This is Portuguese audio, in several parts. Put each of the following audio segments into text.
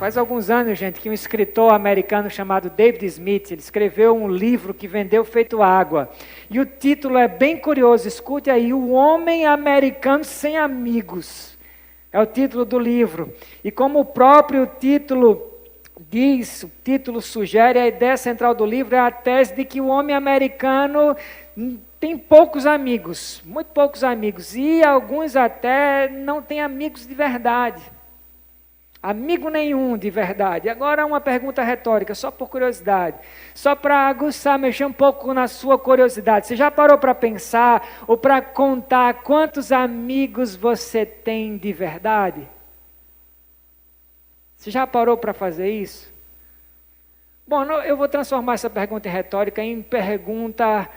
Faz alguns anos, gente, que um escritor americano chamado David Smith, ele escreveu um livro que vendeu feito água. E o título é bem curioso, escute aí, O Homem Americano Sem Amigos. É o título do livro. E como o próprio título diz, o título sugere, a ideia central do livro é a tese de que o homem americano tem poucos amigos, muito poucos amigos, e alguns até não têm amigos de verdade. Amigo nenhum de verdade. Agora uma pergunta retórica, só por curiosidade, só para aguçar, mexer um pouco na sua curiosidade. Você já parou para pensar ou para contar quantos amigos você tem de verdade? Você já parou para fazer isso? Bom, eu vou transformar essa pergunta retórica em pergunta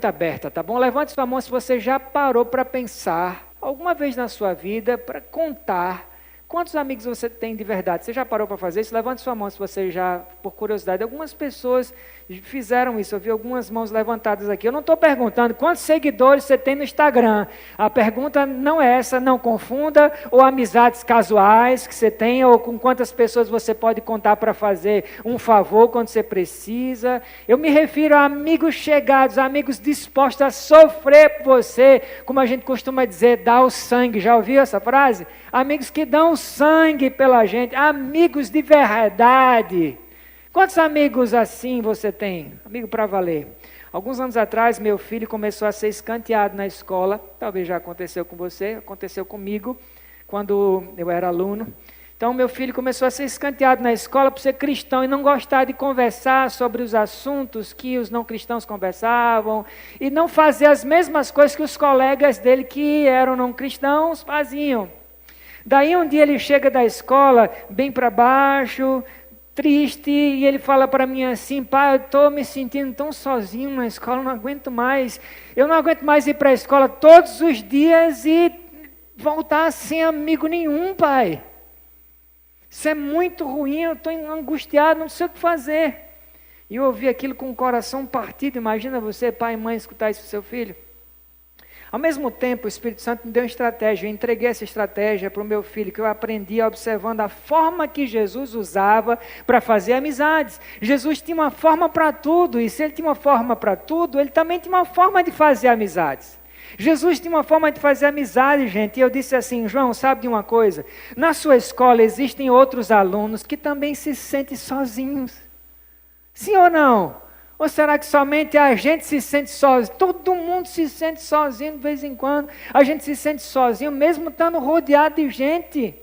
aberta, tá bom? Levante sua mão se você já parou para pensar alguma vez na sua vida, para contar quantos amigos você tem de verdade. Você já parou para fazer isso? Levante sua mão se você já, por curiosidade. Algumas pessoas fizeram isso, eu vi algumas mãos levantadas aqui. Eu não estou perguntando quantos seguidores você tem no Instagram. A pergunta não é essa, não confunda, ou amizades casuais que você tem, ou com quantas pessoas você pode contar para fazer um favor quando você precisa. Eu me refiro a amigos chegados, amigos dispostos a sofrer por você, como a gente costuma dizer, dar o sangue. Já ouviu essa frase? Amigos que dão sangue pela gente, amigos de verdade. Quantos amigos assim você tem? Amigo para valer. Alguns anos atrás, meu filho começou a ser escanteado na escola. Talvez já aconteceu com você, aconteceu comigo, quando eu era aluno. Então, meu filho começou a ser escanteado na escola por ser cristão e não gostar de conversar sobre os assuntos que os não cristãos conversavam e não fazer as mesmas coisas que os colegas dele que eram não cristãos faziam. Daí um dia ele chega da escola bem para baixo, triste, e ele fala para mim assim: pai, eu estou me sentindo tão sozinho na escola, não aguento mais. Eu não aguento mais ir para a escola todos os dias e voltar sem amigo nenhum, pai. Isso é muito ruim, eu estou angustiado, não sei o que fazer. E eu ouvi aquilo com o coração partido. Imagina você, pai e mãe, escutar isso do seu filho. Ao mesmo tempo, o Espírito Santo me deu uma estratégia. Eu entreguei essa estratégia para o meu filho, que eu aprendi observando a forma que Jesus usava para fazer amizades. Jesus tinha uma forma para tudo, e se ele tinha uma forma para tudo, ele também tinha uma forma de fazer amizades. Jesus tinha uma forma de fazer amizade, gente, e eu disse assim: João, sabe de uma coisa? Na sua escola existem outros alunos que também se sentem sozinhos. Sim ou não? Ou será que somente a gente se sente sozinho? Todo mundo se sente sozinho de vez em quando. A gente se sente sozinho mesmo estando rodeado de gente.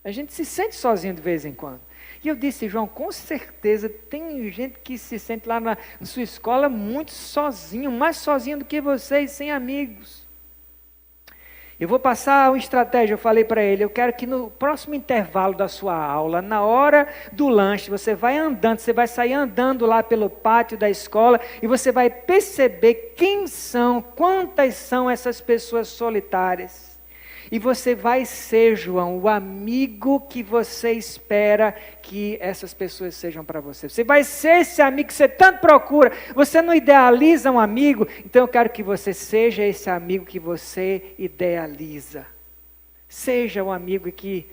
A gente se sente sozinho de vez em quando. E eu disse: João, com certeza tem gente que se sente lá na sua escola muito sozinho, mais sozinho do que vocês, sem amigos. Eu vou passar uma estratégia, eu falei para ele: eu quero que no próximo intervalo da sua aula, na hora do lanche, você vai andando, você vai sair andando lá pelo pátio da escola e você vai perceber quem são, quantas são essas pessoas solitárias. E você vai ser, João, o amigo que você espera que essas pessoas sejam para você. Você vai ser esse amigo que você tanto procura. Você não idealiza um amigo, então eu quero que você seja esse amigo que você idealiza. Seja o amigo que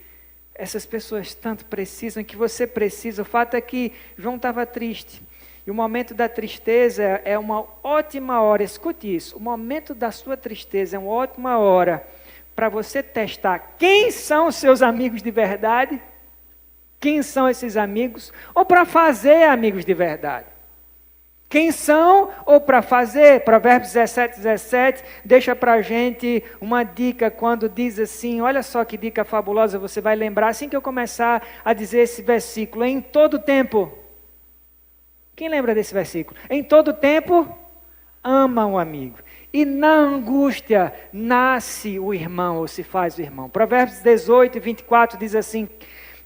essas pessoas tanto precisam, que você precisa. O fato é que João estava triste. E o momento da tristeza é uma ótima hora. Escute isso. O momento da sua tristeza é uma ótima hora para você testar quem são os seus amigos de verdade, quem são esses amigos, ou para fazer amigos de verdade. Quem são ou para fazer? Provérbios 17 deixa para a gente uma dica quando diz assim, olha só que dica fabulosa, você vai lembrar assim que eu começar a dizer esse versículo: em todo tempo. Quem lembra desse versículo? Em todo tempo, ama um amigo. E na angústia nasce o irmão, ou se faz o irmão. Provérbios 18:24 diz assim,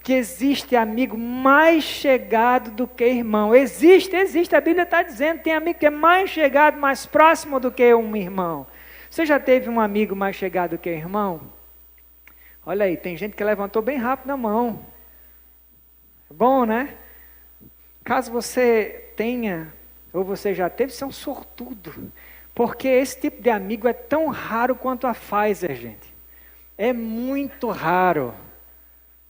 que existe amigo mais chegado do que irmão. Existe, a Bíblia está dizendo, tem amigo que é mais chegado, mais próximo do que um irmão. Você já teve um amigo mais chegado do que irmão? Olha aí, tem gente que levantou bem rápido a mão. Bom, né? Caso você tenha, ou você já teve, você é um sortudo. Porque esse tipo de amigo é tão raro quanto a Pfizer, gente. É muito raro.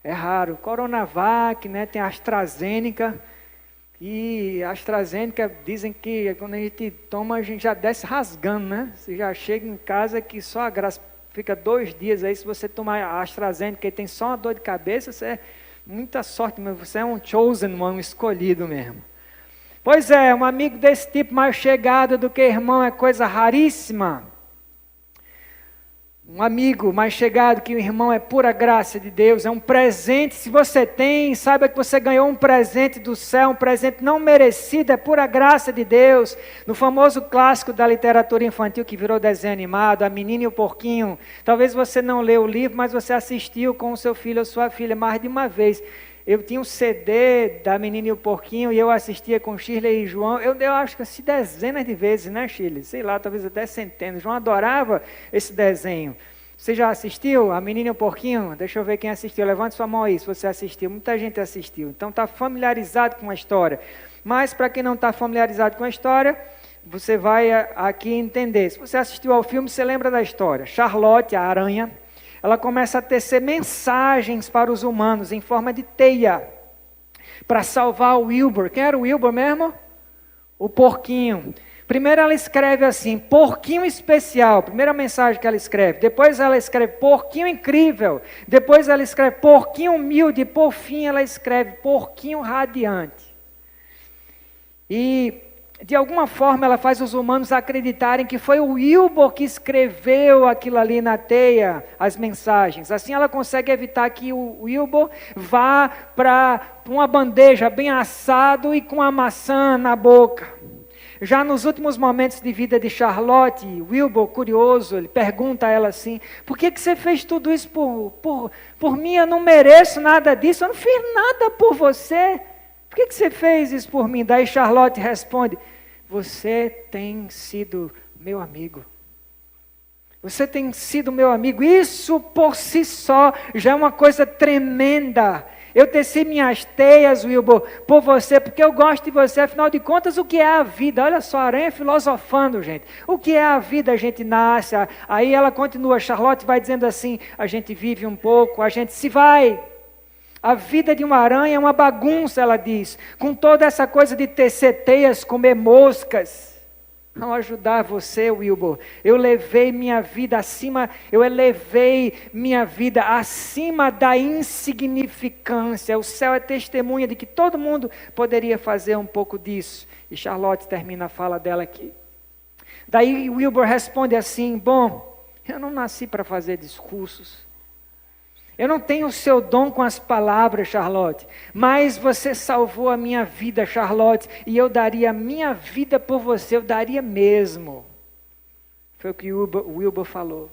É raro. Coronavac, né? Tem a AstraZeneca. E a AstraZeneca dizem que quando a gente toma, a gente já desce rasgando, né? Você já chega em casa que só a graça fica 2 dias aí. Se você tomar a AstraZeneca e tem só uma dor de cabeça, você é muita sorte, mas você é um chosen one, um escolhido mesmo. Pois é, um amigo desse tipo mais chegado do que irmão é coisa raríssima. Um amigo mais chegado que o irmão é pura graça de Deus, é um presente. Se você tem, saiba que você ganhou um presente do céu, um presente não merecido, é pura graça de Deus. No famoso clássico da literatura infantil que virou desenho animado, A Menina e o Porquinho. Talvez você não leu o livro, mas você assistiu com o seu filho ou sua filha mais de uma vez. Eu tinha um CD da Menina e o Porquinho e eu assistia com Shirley e João. Eu acho que assisti dezenas de vezes, né, Shirley? Sei lá, talvez até centenas. João adorava esse desenho. Você já assistiu A Menina e o Porquinho? Deixa eu ver quem assistiu. Levante sua mão aí se você assistiu. Muita gente assistiu. Então está familiarizado com a história. Mas para quem não está familiarizado com a história, você vai aqui entender. Se você assistiu ao filme, você lembra da história. Charlotte, a aranha, ela começa a tecer mensagens para os humanos em forma de teia, para salvar o Wilbur. Quem era o Wilbur mesmo? O porquinho. Primeiro ela escreve assim, porquinho especial, primeira mensagem que ela escreve. Depois ela escreve porquinho incrível. Depois ela escreve porquinho humilde. Por fim ela escreve porquinho radiante. E de alguma forma ela faz os humanos acreditarem que foi o Wilbur que escreveu aquilo ali na teia, as mensagens. Assim ela consegue evitar que o Wilbur vá para uma bandeja bem assado e com a maçã na boca. Já nos últimos momentos de vida de Charlotte, Wilbur, curioso, ele pergunta a ela assim, por que você fez tudo isso por mim? Eu não mereço nada disso, eu não fiz nada por você. Por que você fez isso por mim? Daí Charlotte responde, você tem sido meu amigo. Você tem sido meu amigo. Isso por si só já é uma coisa tremenda. Eu teci minhas teias, Wilbur, por você, porque eu gosto de você. Afinal de contas, o que é a vida? Olha só, a aranha filosofando, gente. O que é a vida? A gente nasce. Aí ela continua, Charlotte vai dizendo assim, a gente vive um pouco, a gente se vai. A vida de uma aranha é uma bagunça, ela diz. Com toda essa coisa de tecer teias, comer moscas. Ao ajudar você, Wilbur, eu elevei minha vida acima da insignificância. O céu é testemunha de que todo mundo poderia fazer um pouco disso. E Charlotte termina a fala dela aqui. Daí Wilbur responde assim, bom, eu não nasci para fazer discursos. Eu não tenho o seu dom com as palavras, Charlotte, mas você salvou a minha vida, Charlotte, e eu daria a minha vida por você, eu daria mesmo. Foi o que o Wilbur falou.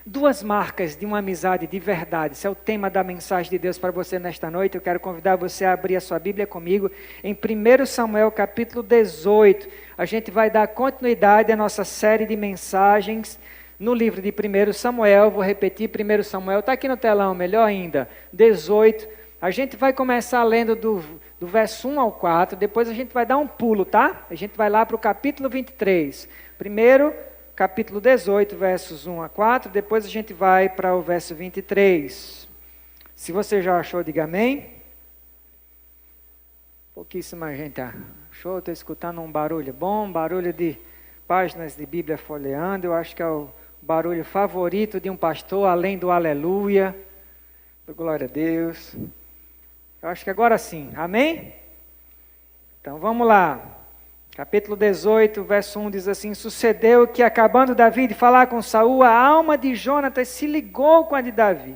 2 marcas de uma amizade de verdade, esse é o tema da mensagem de Deus para você nesta noite. Eu quero convidar você a abrir a sua Bíblia comigo em 1 Samuel capítulo 18. A gente vai dar continuidade à nossa série de mensagens no livro de 1 Samuel, vou repetir, 1 Samuel, está aqui no telão, melhor ainda, 18, a gente vai começar lendo do verso 1 ao 4, depois a gente vai dar um pulo, tá? A gente vai lá para o capítulo 23, primeiro, capítulo 18, versos 1 a 4, depois a gente vai para o verso 23. Se você já achou, diga amém. Pouquíssima gente achou, estou escutando um barulho bom, barulho de páginas de Bíblia folheando, eu acho que é o barulho favorito de um pastor, além do aleluia, glória a Deus. Eu acho que agora sim, amém? Então vamos lá, capítulo 18, verso 1 diz assim, sucedeu que acabando Davi de falar com Saul, a alma de Jonatas se ligou com a de Davi,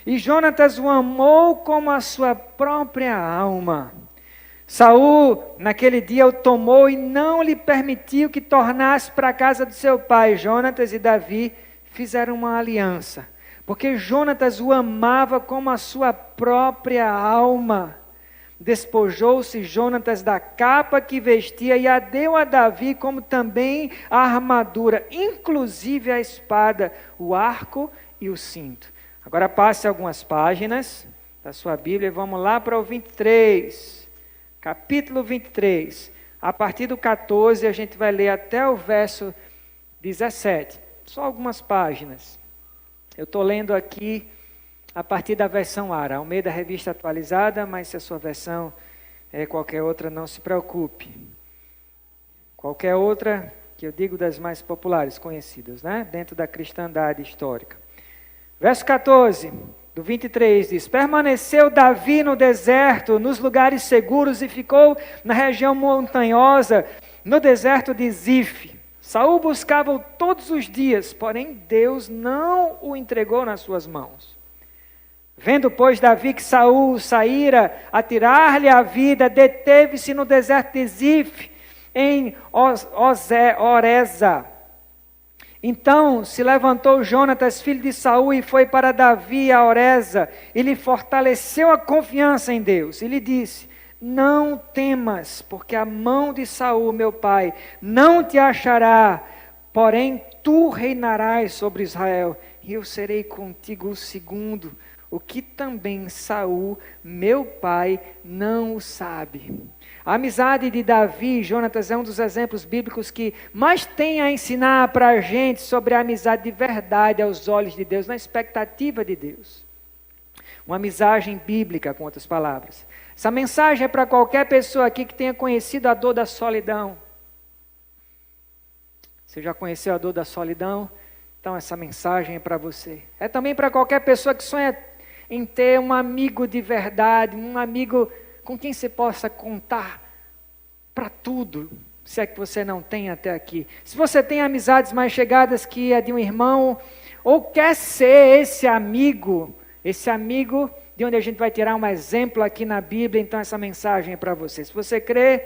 e Jonatas o amou como a sua própria alma. Saul, naquele dia, o tomou e não lhe permitiu que tornasse para a casa do seu pai. Jonatas e Davi fizeram uma aliança, porque Jonatas o amava como a sua própria alma. Despojou-se Jonatas da capa que vestia e a deu a Davi, como também a armadura, inclusive a espada, o arco e o cinto. Agora passe algumas páginas da sua Bíblia e vamos lá para o 23. Capítulo 23, a partir do 14, a gente vai ler até o verso 17, só algumas páginas. Eu estou lendo aqui a partir da versão ARA, Almeida Revista Atualizada, mas se a sua versão é qualquer outra, não se preocupe. Qualquer outra, que eu digo das mais populares, conhecidas, né? Dentro da cristandade histórica. Verso 14, do 23, diz: permaneceu Davi no deserto, nos lugares seguros, e ficou na região montanhosa, no deserto de Zif. Saul buscava-o todos os dias, porém Deus não o entregou nas suas mãos. Vendo, pois, Davi que Saul saíra a tirar-lhe a vida, deteve-se no deserto de Zif, em Oreza. Então se levantou Jonatas, filho de Saul, e foi para Davi a Oreza, e lhe fortaleceu a confiança em Deus, e lhe disse: não temas, porque a mão de Saul, meu pai, não te achará, porém tu reinarás sobre Israel, e eu serei contigo o segundo, o que também Saul, meu pai, não o sabe. A amizade de Davi e Jonatas é um dos exemplos bíblicos que mais tem a ensinar para a gente sobre a amizade de verdade aos olhos de Deus, na expectativa de Deus. Uma amizade bíblica, com outras palavras. Essa mensagem é para qualquer pessoa aqui que tenha conhecido a dor da solidão. Você já conheceu a dor da solidão? Então essa mensagem é para você. É também para qualquer pessoa que sonha em ter um amigo de verdade, um amigo com quem você possa contar para tudo, se é que você não tem até aqui. Se você tem amizades mais chegadas que a de um irmão, ou quer ser esse amigo de onde a gente vai tirar um exemplo aqui na Bíblia, então essa mensagem é para você. Se você crê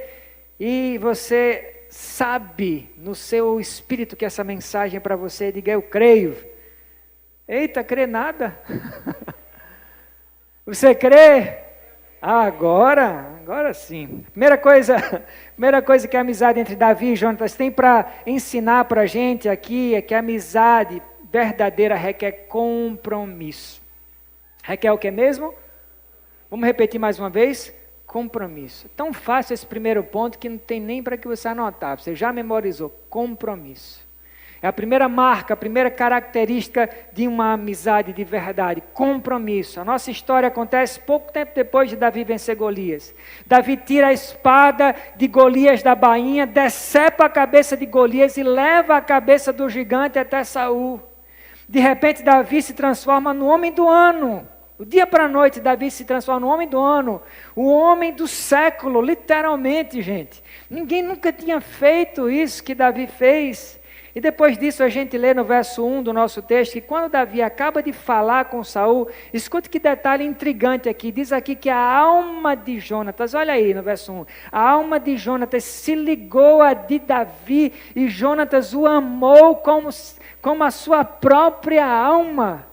e você sabe no seu espírito que essa mensagem é para você, diga: eu creio. Eita, crê nada. Você crê? Agora sim. Primeira coisa que a amizade entre Davi e Jonatas tem para ensinar para a gente aqui é que a amizade verdadeira requer compromisso. Requer o que mesmo? Vamos repetir mais uma vez? Compromisso. Tão fácil esse primeiro ponto que não tem nem para que você anotar. Você já memorizou. Compromisso. É a primeira marca, a primeira característica de uma amizade de verdade, compromisso. A nossa história acontece pouco tempo depois de Davi vencer Golias. Davi tira a espada de Golias da bainha, decepa a cabeça de Golias e leva a cabeça do gigante até Saul. De repente Davi se transforma no homem do ano. Do dia para a noite Davi se transforma no homem do ano, o homem do século, literalmente, gente. Ninguém nunca tinha feito isso que Davi fez. E depois disso a gente lê no verso 1 do nosso texto, que quando Davi acaba de falar com Saul, escute que detalhe intrigante aqui, diz aqui que a alma de Jonatas, olha aí no verso 1, a alma de Jonatas se ligou a de Davi, e Jonatas o amou como a sua própria alma.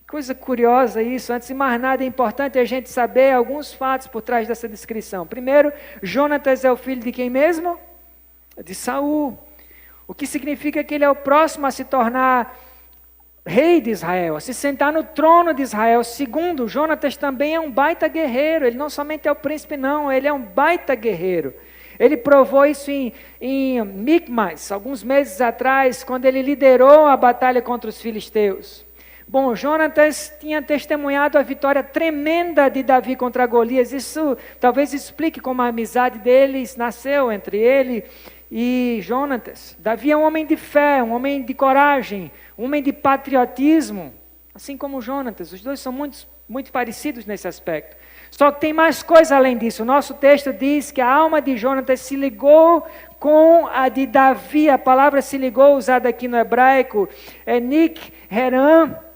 Coisa curiosa isso. Antes de mais nada, é importante a gente saber alguns fatos por trás dessa descrição. Primeiro, Jonatas é o filho de quem mesmo? De Saul. O que significa que ele é o próximo a se tornar rei de Israel, a se sentar no trono de Israel. Segundo, Jonatas também é um baita guerreiro. Ele não somente é o príncipe, não, ele é um baita guerreiro. Ele provou isso em Micmas, alguns meses atrás, quando ele liderou a batalha contra os filisteus. Bom, Jonatas tinha testemunhado a vitória tremenda de Davi contra Golias. Isso talvez explique como a amizade deles nasceu entre ele e Jonatas. Davi é um homem de fé, um homem de coragem, um homem de patriotismo, assim como Jonatas. Os dois são muito parecidos nesse aspecto. Só que tem mais coisa além disso. O nosso texto diz que a alma de Jonatas se ligou com a de Davi. A palavra se ligou, usada aqui no hebraico, é nik heram.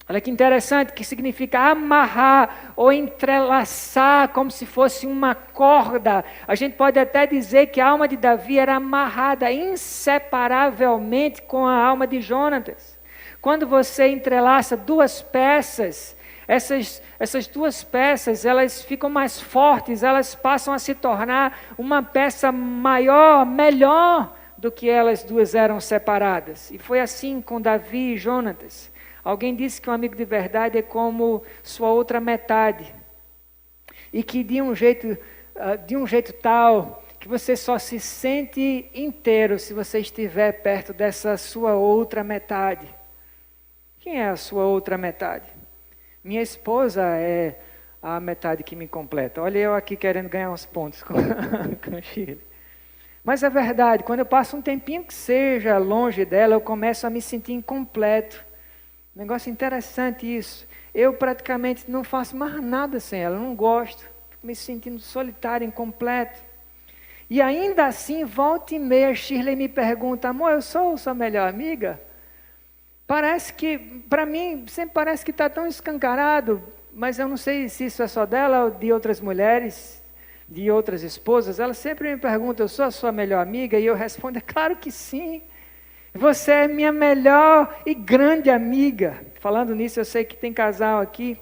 Olha que interessante, que significa amarrar ou entrelaçar, como se fosse uma corda. A gente pode até dizer que a alma de Davi era amarrada inseparavelmente com a alma de Jonatas. Quando você entrelaça duas peças, essas duas peças, elas ficam mais fortes, elas passam a se tornar uma peça maior, melhor do que elas duas eram separadas. E foi assim com Davi e Jonatas. Alguém disse que um amigo de verdade é como sua outra metade. E que de um jeito tal que você só se sente inteiro se você estiver perto dessa sua outra metade. Quem é a sua outra metade? Minha esposa é a metade que me completa. Olha eu aqui querendo ganhar uns pontos com o Shirley. Mas é verdade, quando eu passo um tempinho que seja longe dela, eu começo a me sentir incompleto. Negócio interessante isso. Eu praticamente não faço mais nada sem ela, eu não gosto. Fico me sentindo solitário, incompleto. E ainda assim, volta e meia, Shirley me pergunta, amor, eu sou sua melhor amiga? Parece que, para mim, sempre parece que está tão escancarado, mas eu não sei se isso é só dela ou de outras mulheres, de outras esposas. Ela sempre me pergunta, eu sou a sua melhor amiga? E eu respondo, é claro que sim. Você é minha melhor e grande amiga. Falando nisso, eu sei que tem casal aqui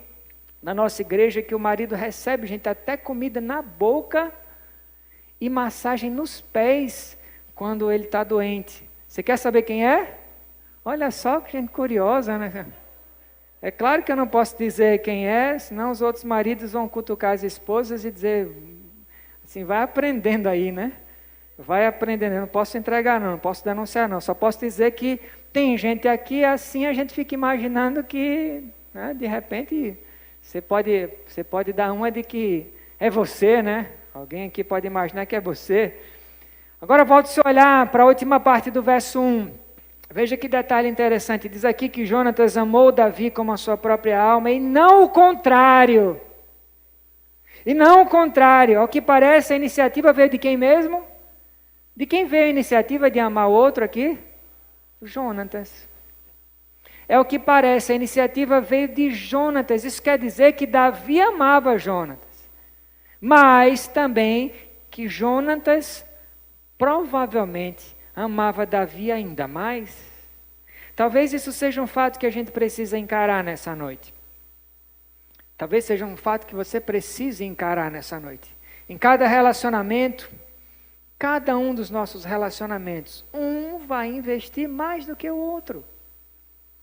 na nossa igreja que o marido recebe, gente, até comida na boca e massagem nos pés quando ele está doente. Você quer saber quem é? Olha só que gente curiosa, né? É claro que eu não posso dizer quem é, senão os outros maridos vão cutucar as esposas e dizer, assim, vai aprendendo aí, né? Vai aprendendo, eu não posso entregar não posso denunciar não, só posso dizer que tem gente aqui, assim a gente fica imaginando que, né, de repente, você pode dar uma de que é você, né? Alguém aqui pode imaginar que é você. Agora volte-se a olhar para a última parte do verso 1. Veja que detalhe interessante, diz aqui que Jonatas amou Davi como a sua própria alma, e não o contrário. E não o contrário, ao que parece a iniciativa veio de quem mesmo? De quem veio a iniciativa de amar o outro aqui? Jonatas. É o que parece, a iniciativa veio de Jonatas, isso quer dizer que Davi amava Jonatas. Mas também que Jonatas provavelmente amava Davi ainda mais. Talvez isso seja um fato que a gente precisa encarar nessa noite. Talvez seja um fato que você precise encarar nessa noite. Em cada relacionamento, cada um dos nossos relacionamentos, um vai investir mais do que o outro.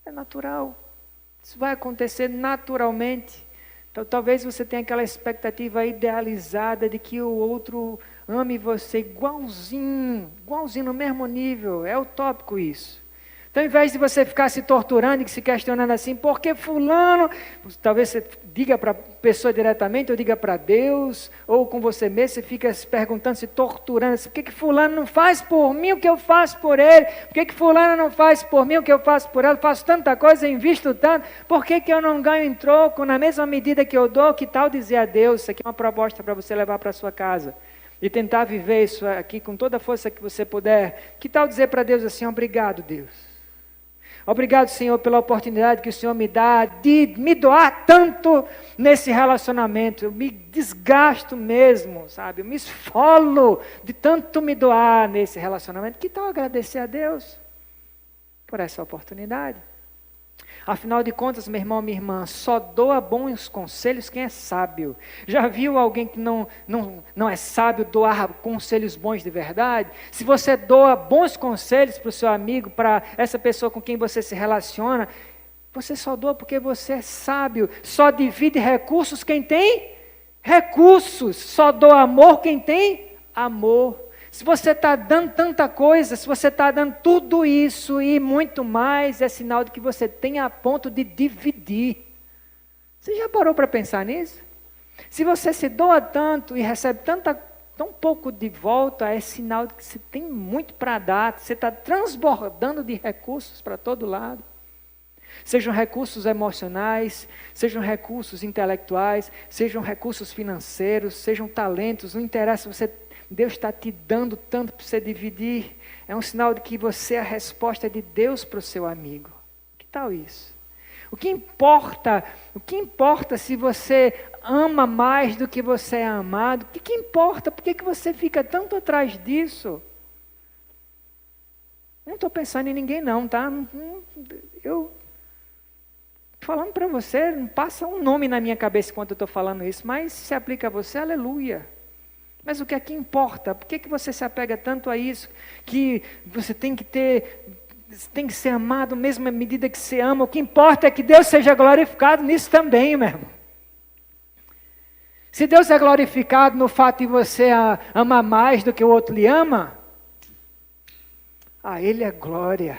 É natural. Isso vai acontecer naturalmente. Então, talvez você tenha aquela expectativa idealizada de que o outro ame você igualzinho no mesmo nível. É utópico isso. Então, ao invés de você ficar se torturando e se questionando assim, por que fulano? Talvez você diga para a pessoa diretamente, ou diga para Deus, ou com você mesmo, você fica se perguntando, se torturando, por que fulano não faz por mim o que eu faço por ele? Por que fulano não faz por mim o que eu faço por ela? Eu faço tanta coisa, invisto tanto, por que eu não ganho em troco na mesma medida que eu dou? Que tal dizer a Deus, isso aqui é uma proposta para você levar para a sua casa, e tentar viver isso aqui com toda a força que você puder. Que tal dizer para Deus assim, obrigado Deus. Obrigado, Senhor, pela oportunidade que o Senhor me dá de me doar tanto nesse relacionamento. Eu me desgasto mesmo, sabe? Eu me esfolo de tanto me doar nesse relacionamento. Que tal agradecer a Deus por essa oportunidade? Afinal de contas, meu irmão, minha irmã, só doa bons conselhos quem é sábio. Já viu alguém que não é sábio doar conselhos bons de verdade? Se você doa bons conselhos para o seu amigo, para essa pessoa com quem você se relaciona, você só doa porque você é sábio. Só divide recursos quem tem recursos. Só doa amor quem tem amor. Se você está dando tanta coisa, se você está dando tudo isso e muito mais, é sinal de que você tem a ponto de dividir. Você já parou para pensar nisso? Se você se doa tanto e recebe tão pouco de volta, é sinal de que você tem muito para dar, você está transbordando de recursos para todo lado. Sejam recursos emocionais, sejam recursos intelectuais, sejam recursos financeiros, sejam talentos, não interessa, Deus está te dando tanto para você dividir. É um sinal de que você é a resposta de Deus para o seu amigo. Que tal isso? O que importa se você ama mais do que você é amado? O que importa? Por que você fica tanto atrás disso? Não estou pensando em ninguém não, tá? Eu falando para você, não passa um nome na minha cabeça enquanto eu estou falando isso, mas se aplica a você, aleluia. Mas o que é que importa? Por que você se apega tanto a isso? Que você tem que ser amado mesmo à medida que você ama. O que importa é que Deus seja glorificado nisso também, meu irmão. Se Deus é glorificado no fato de você amar mais do que o outro lhe ama, a Ele é glória.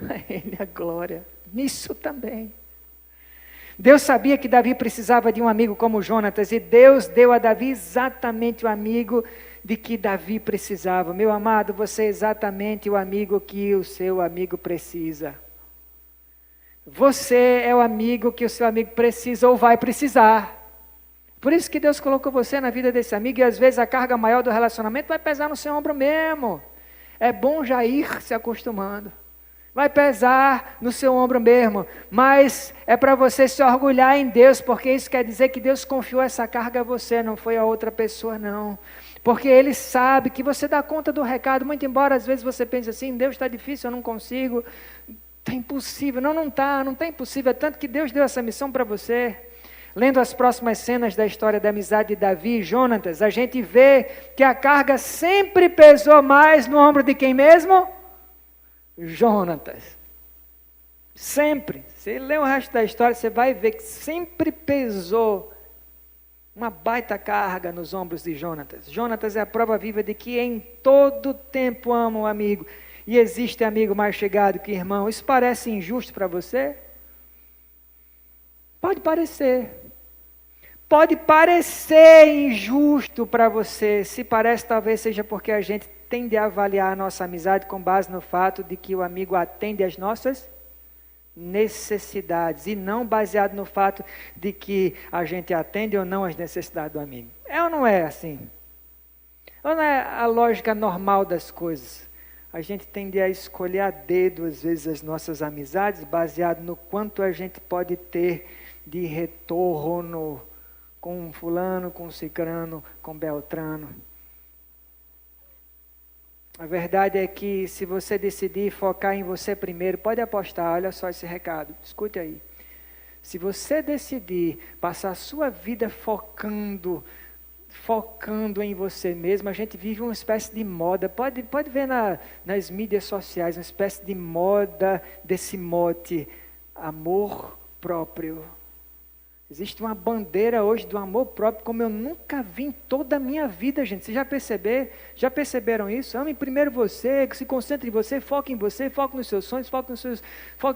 A Ele é glória. Nisso também. Deus sabia que Davi precisava de um amigo como Jonatas, e Deus deu a Davi exatamente o amigo de que Davi precisava. Meu amado, você é exatamente o amigo que o seu amigo precisa. Você é o amigo que o seu amigo precisa ou vai precisar. Por isso que Deus colocou você na vida desse amigo, e às vezes a carga maior do relacionamento vai pesar no seu ombro mesmo. É bom já ir se acostumando. Vai pesar no seu ombro mesmo, mas é para você se orgulhar em Deus, porque isso quer dizer que Deus confiou essa carga a você, não foi a outra pessoa não. Porque Ele sabe que você dá conta do recado, muito embora às vezes você pense assim, Deus está difícil, eu não consigo, está impossível. Não está impossível, é tanto que Deus deu essa missão para você. Lendo as próximas cenas da história da amizade de Davi e Jonatas, a gente vê que a carga sempre pesou mais no ombro de quem mesmo? Jonatas. Sempre. Você lê o resto da história, você vai ver que sempre pesou uma baita carga nos ombros de Jonatas. Jonatas é a prova viva de que em todo tempo ama o amigo. E existe amigo mais chegado que irmão. Isso parece injusto para você? Pode parecer. Pode parecer injusto para você. Se parece, talvez seja porque a gente tende a avaliar a nossa amizade com base no fato de que o amigo atende às nossas necessidades, e não baseado no fato de que a gente atende ou não às necessidades do amigo. É ou não é assim? Ou não é a lógica normal das coisas? A gente tende a escolher a dedo, às vezes, as nossas amizades, baseado no quanto a gente pode ter de retorno com fulano, com cicrano, com beltrano. A verdade é que se você decidir focar em você primeiro, pode apostar, olha só esse recado, escute aí. Se você decidir passar a sua vida focando em você mesmo, a gente vive uma espécie de moda, pode ver nas mídias sociais, uma espécie de moda desse mote, amor próprio. Existe uma bandeira hoje do amor próprio, como eu nunca vi em toda a minha vida, gente. Vocês já perceberam isso? Ame primeiro você, se concentre em você, foque nos seus sonhos, foque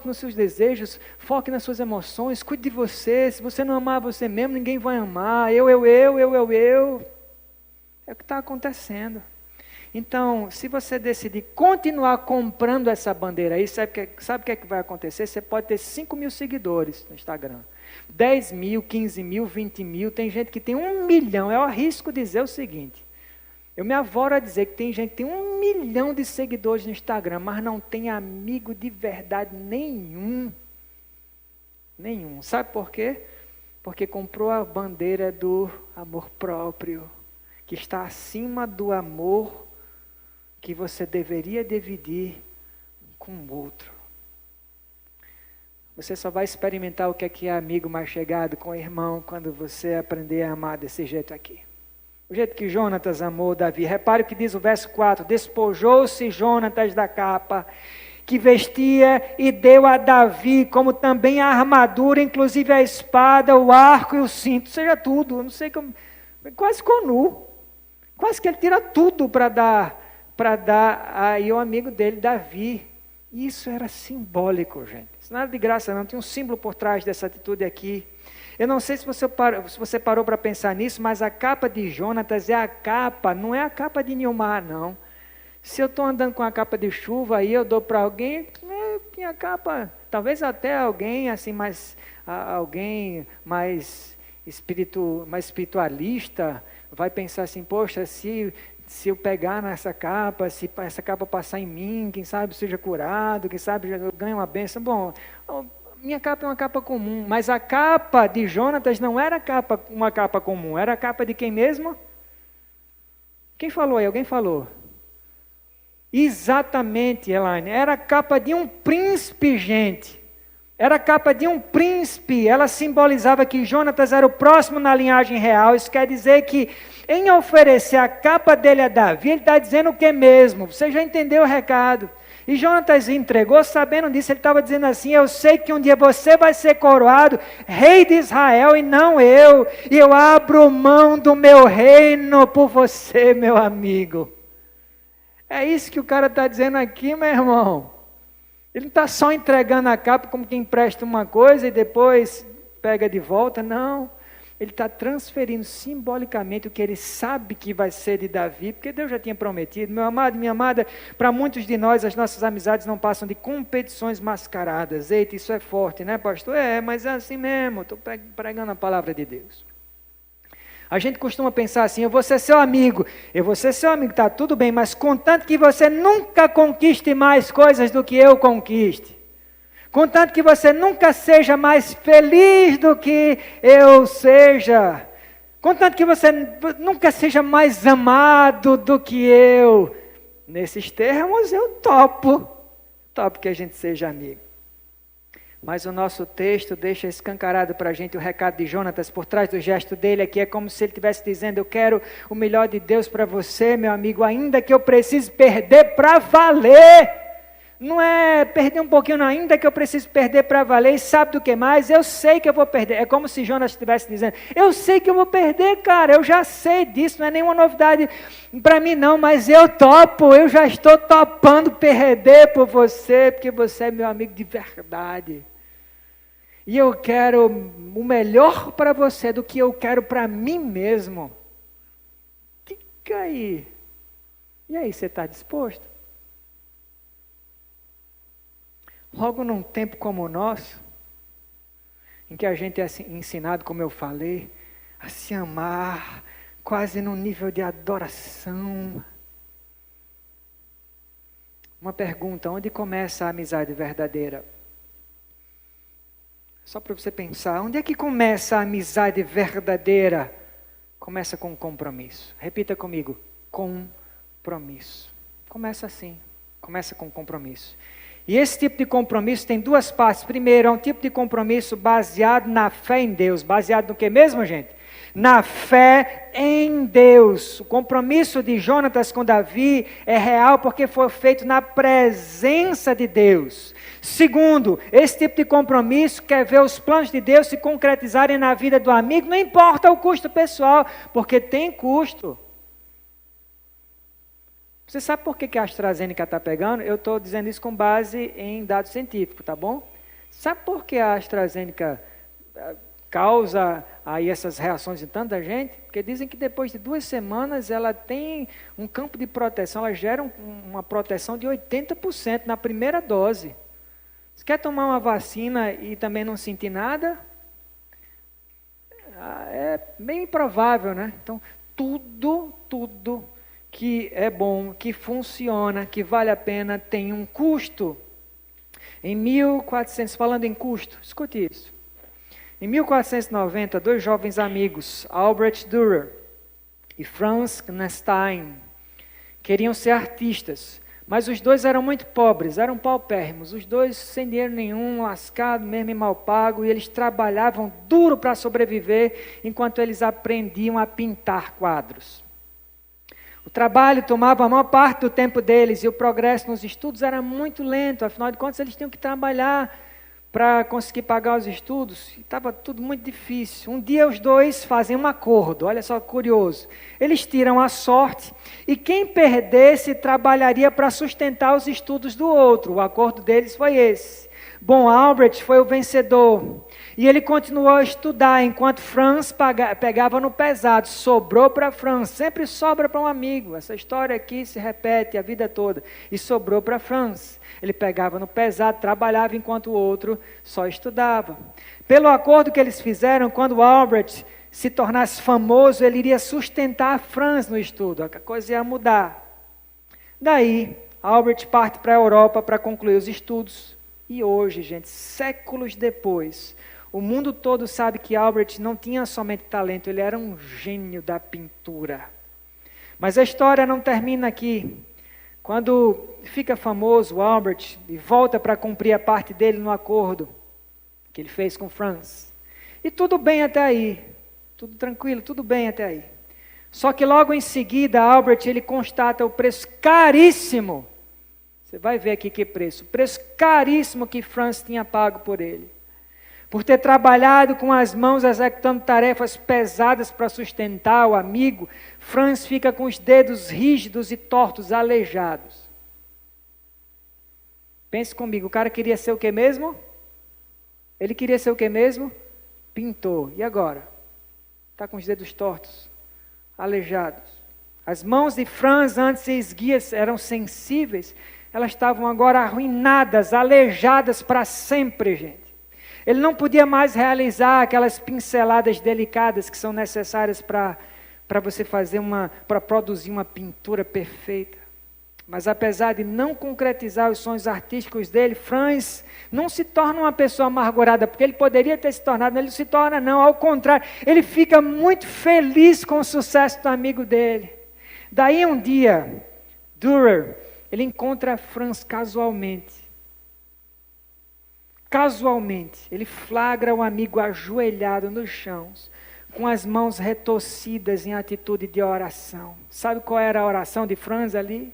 nos seus desejos, foque nas suas emoções, cuide de você. Se você não amar você mesmo, ninguém vai amar. Eu. É o que está acontecendo. Então, se você decidir continuar comprando essa bandeira aí, sabe o que é que vai acontecer? Você pode ter 5 mil seguidores no Instagram. 10 mil, 15 mil, 20 mil, tem gente que tem 1 milhão, eu arrisco dizer o seguinte, eu me avoro a dizer que tem gente que tem 1 milhão de seguidores no Instagram, mas não tem amigo de verdade nenhum, sabe por quê? Porque comprou a bandeira do amor próprio, que está acima do amor que você deveria dividir com o outro. Você só vai experimentar o que é amigo mais chegado com o irmão quando você aprender a amar desse jeito aqui. O jeito que Jonatas amou Davi. Repare o que diz o verso 4. Despojou-se Jonatas da capa que vestia e deu a Davi, como também a armadura, inclusive a espada, o arco e o cinto. Seja tudo, não sei como. Quase ficou nu. Quase que ele tira tudo para dar aí ao amigo dele, Davi. Isso era simbólico, gente. Isso nada de graça não, tem um símbolo por trás dessa atitude aqui. Eu não sei se você parou para pensar nisso, mas a capa de Jonatas é a capa, não é a capa de Nilmar, não. Se eu estou andando com a capa de chuva, aí eu dou para alguém, minha capa, talvez até alguém assim alguém mais espiritualista, vai pensar assim, poxa, se eu pegar nessa capa, se essa capa passar em mim, quem sabe seja curado, quem sabe eu ganhe uma bênção. Bom, minha capa é uma capa comum, mas a capa de Jonatas não era uma capa comum, era a capa de quem mesmo? Quem falou aí? Alguém falou? Exatamente, Elaine, era a capa de um príncipe, gente. Era a capa de um príncipe, ela simbolizava que Jonatas era o próximo na linhagem real. Isso quer dizer que em oferecer a capa dele a Davi, ele está dizendo o que mesmo? Você já entendeu o recado. E Jonatas entregou, sabendo disso, ele estava dizendo assim, eu sei que um dia você vai ser coroado rei de Israel e não eu. E eu abro mão do meu reino por você, meu amigo. É isso que o cara está dizendo aqui, meu irmão. Ele não está só entregando a capa como quem empresta uma coisa e depois pega de volta, não. Ele está transferindo simbolicamente o que ele sabe que vai ser de Davi, porque Deus já tinha prometido. Meu amado, minha amada, para muitos de nós, as nossas amizades não passam de competições mascaradas. Eita, isso é forte, né, pastor? Mas é assim mesmo, estou pregando a palavra de Deus. A gente costuma pensar assim, eu vou ser seu amigo, está tudo bem, mas contanto que você nunca conquiste mais coisas do que eu conquiste. Contanto que você nunca seja mais feliz do que eu seja. Contanto que você nunca seja mais amado do que eu. Nesses termos eu topo que a gente seja amigo. Mas o nosso texto deixa escancarado para a gente o recado de Jonatas. Por trás do gesto dele aqui é como se ele estivesse dizendo, eu quero o melhor de Deus para você, meu amigo, ainda que eu precise perder para valer. Não é perder um pouquinho, não, ainda que eu preciso perder para valer, e sabe do que mais? Eu sei que eu vou perder. É como se Jonas estivesse dizendo, eu sei que eu vou perder, cara, eu já sei disso, não é nenhuma novidade para mim não, mas eu topo, eu já estou topando perder por você, porque você é meu amigo de verdade. E eu quero o melhor para você do que eu quero para mim mesmo. Fica aí. E aí, você está disposto? Logo num tempo como o nosso, em que a gente é ensinado, como eu falei, a se amar, quase num nível de adoração. Uma pergunta, onde começa a amizade verdadeira? Só para você pensar, onde é que começa a amizade verdadeira? Começa com compromisso. Repita comigo, compromisso. Começa assim, começa com compromisso. E esse tipo de compromisso tem duas partes. Primeiro, é um tipo de compromisso baseado na fé em Deus. Baseado no que mesmo, gente? Na fé em Deus. O compromisso de Jonatas com Davi é real porque foi feito na presença de Deus. Segundo, esse tipo de compromisso quer ver os planos de Deus se concretizarem na vida do amigo, não importa o custo pessoal, porque tem custo. Você sabe por que a AstraZeneca está pegando? Eu estou dizendo isso com base em dados científicos, tá bom? Sabe por que a AstraZeneca causa aí essas reações em tanta gente? Porque dizem que depois de 2 semanas ela tem um campo de proteção, ela gera uma proteção de 80% na primeira dose. Você quer tomar uma vacina e também não sentir nada? É meio improvável, né? Então, tudo que é bom, que funciona, que vale a pena, tem um custo. Em 1400, falando em custo, escute isso. Em 1490, 2 jovens amigos, Albrecht Dürer e Franz Knestein, queriam ser artistas, mas os dois eram muito pobres, eram paupérrimos, os dois sem dinheiro nenhum, lascado mesmo e mal pago, e eles trabalhavam duro para sobreviver, enquanto eles aprendiam a pintar quadros. O trabalho tomava a maior parte do tempo deles e o progresso nos estudos era muito lento, afinal de contas eles tinham que trabalhar para conseguir pagar os estudos, e estava tudo muito difícil. Um dia os dois fazem um acordo, olha só curioso, eles tiram a sorte e quem perdesse trabalharia para sustentar os estudos do outro, o acordo deles foi esse. Bom, Albrecht foi o vencedor e ele continuou a estudar enquanto Franz pegava no pesado, sobrou para Franz, sempre sobra para um amigo, essa história aqui se repete a vida toda, e sobrou para Franz. Ele pegava no pesado, trabalhava enquanto o outro só estudava. Pelo acordo que eles fizeram, quando Albrecht se tornasse famoso, ele iria sustentar Franz no estudo, a coisa ia mudar. Daí, Albrecht parte para a Europa para concluir os estudos. E hoje, gente, séculos depois, o mundo todo sabe que Albrecht não tinha somente talento, ele era um gênio da pintura. Mas a história não termina aqui. Quando fica famoso, Albrecht volta para cumprir a parte dele no acordo que ele fez com Franz. E tudo bem até aí, tudo tranquilo, tudo bem até aí. Só que logo em seguida, Albrecht ele constata o preço caríssimo. Você vai ver aqui que preço. O preço caríssimo que Franz tinha pago por ele. Por ter trabalhado com as mãos, executando tarefas pesadas para sustentar o amigo, Franz fica com os dedos rígidos e tortos, aleijados. Pense comigo, o cara queria ser o que mesmo? Ele queria ser o que mesmo? pintor. E agora? Está com os dedos tortos, aleijados. As mãos de Franz, antes esguias, eram sensíveis. Elas estavam agora arruinadas, aleijadas para sempre, gente. Ele não podia mais realizar aquelas pinceladas delicadas que são necessárias para você para produzir uma pintura perfeita. Mas apesar de não concretizar os sonhos artísticos dele, Franz não se torna uma pessoa amargurada, porque ele poderia ter se tornado, ele não se torna não, ao contrário, ele fica muito feliz com o sucesso do amigo dele. Daí um dia, Dürer, ele encontra Franz casualmente, ele flagra o amigo ajoelhado nos chãos, com as mãos retorcidas em atitude de oração. Sabe qual era a oração de Franz ali?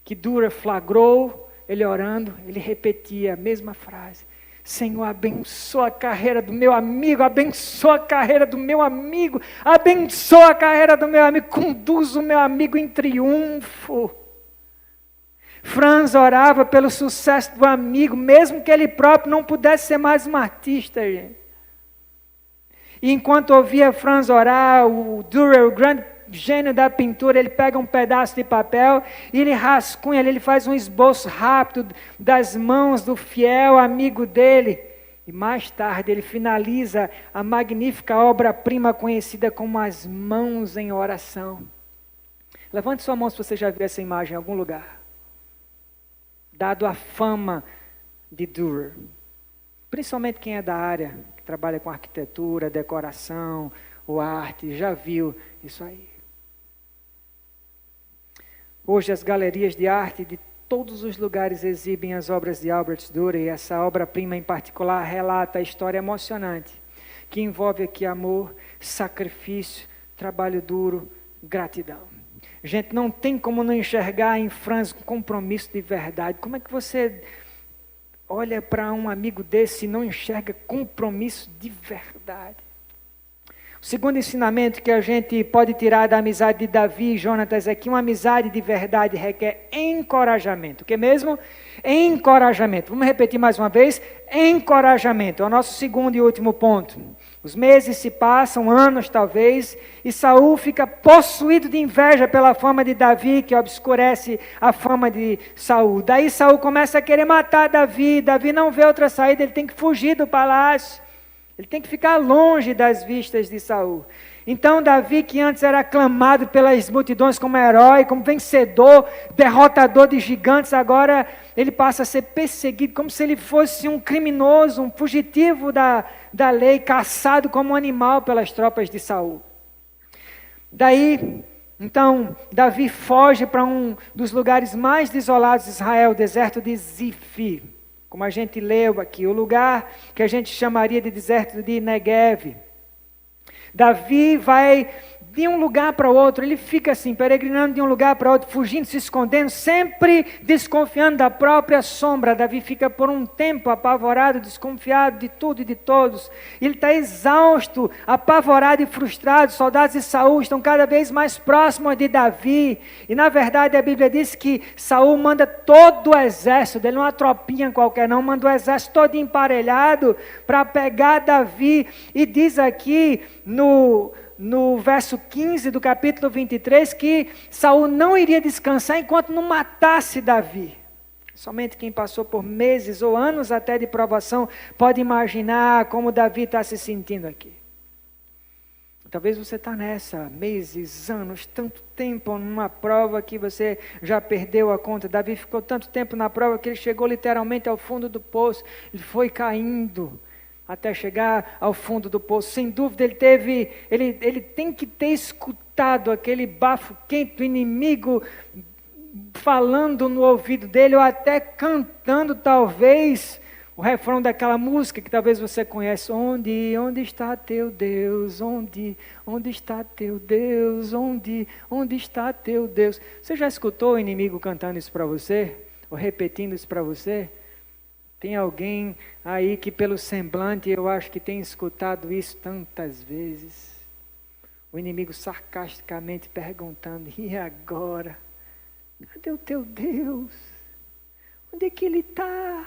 Que Dürer flagrou ele orando, ele repetia a mesma frase: Senhor, abençoa a carreira do meu amigo, abençoa a carreira do meu amigo, abençoa a carreira do meu amigo, conduz o meu amigo em triunfo. Franz orava pelo sucesso do amigo, mesmo que ele próprio não pudesse ser mais um artista, gente. E enquanto ouvia Franz orar, o Dürer, o grande gênio da pintura, ele pega um pedaço de papel e ele rascunha, ele faz um esboço rápido das mãos do fiel amigo dele. E mais tarde ele finaliza a magnífica obra-prima conhecida como As Mãos em Oração. Levante sua mão se você já viu essa imagem em algum lugar. Dado a fama de Dürer. Principalmente quem é da área, que trabalha com arquitetura, decoração ou arte, já viu isso aí. Hoje as galerias de arte de todos os lugares exibem as obras de Albert Dürer, e essa obra-prima em particular relata a história emocionante, que envolve aqui amor, sacrifício, trabalho duro, gratidão. Gente, não tem como não enxergar em Franz um compromisso de verdade. Como é que você olha para um amigo desse e não enxerga compromisso de verdade? O segundo ensinamento que a gente pode tirar da amizade de Davi e Jonatas é que uma amizade de verdade requer encorajamento. O que mesmo? Encorajamento. Vamos repetir mais uma vez? Encorajamento. É o nosso segundo e último ponto. Os meses se passam, anos talvez, e Saul fica possuído de inveja pela fama de Davi, que obscurece a fama de Saul. Daí Saul começa a querer matar Davi. Davi não vê outra saída, ele tem que fugir do palácio. Ele tem que ficar longe das vistas de Saul. Então Davi, que antes era aclamado pelas multidões como herói, como vencedor, derrotador de gigantes, agora ele passa a ser perseguido como se ele fosse um criminoso, um fugitivo da lei, caçado como um animal pelas tropas de Saul. Daí, então, Davi foge para um dos lugares mais desolados de Israel, o deserto de Zif. Como a gente leu aqui, o lugar que a gente chamaria de deserto de Negev. Davi vai de um lugar para outro, ele fica assim, peregrinando de um lugar para outro, fugindo, se escondendo, sempre desconfiando da própria sombra. Davi fica por um tempo apavorado, desconfiado de tudo e de todos. Ele está exausto, apavorado e frustrado. Os soldados de Saul estão cada vez mais próximos de Davi. E na verdade a Bíblia diz que Saul manda todo o exército dele, não uma tropinha qualquer não, manda o exército todo emparelhado para pegar Davi. E diz aqui no verso 15 do capítulo 23, que Saul não iria descansar enquanto não matasse Davi. Somente quem passou por meses ou anos até de provação pode imaginar como Davi está se sentindo aqui. Talvez você está nessa, meses, anos, tanto tempo numa prova que você já perdeu a conta. Davi ficou tanto tempo na prova que ele chegou literalmente ao fundo do poço, ele foi caindo até chegar ao fundo do poço. Sem dúvida ele tem que ter escutado aquele bafo quente do inimigo falando no ouvido dele, ou até cantando talvez o refrão daquela música que talvez você conhece: onde está teu Deus? Onde está teu Deus? Onde está teu Deus? Você já escutou o inimigo cantando isso para você? Ou repetindo isso para você? Tem alguém aí que pelo semblante eu acho que tem escutado isso tantas vezes. O inimigo sarcasticamente perguntando: e agora? Cadê o teu Deus? Onde é que ele está?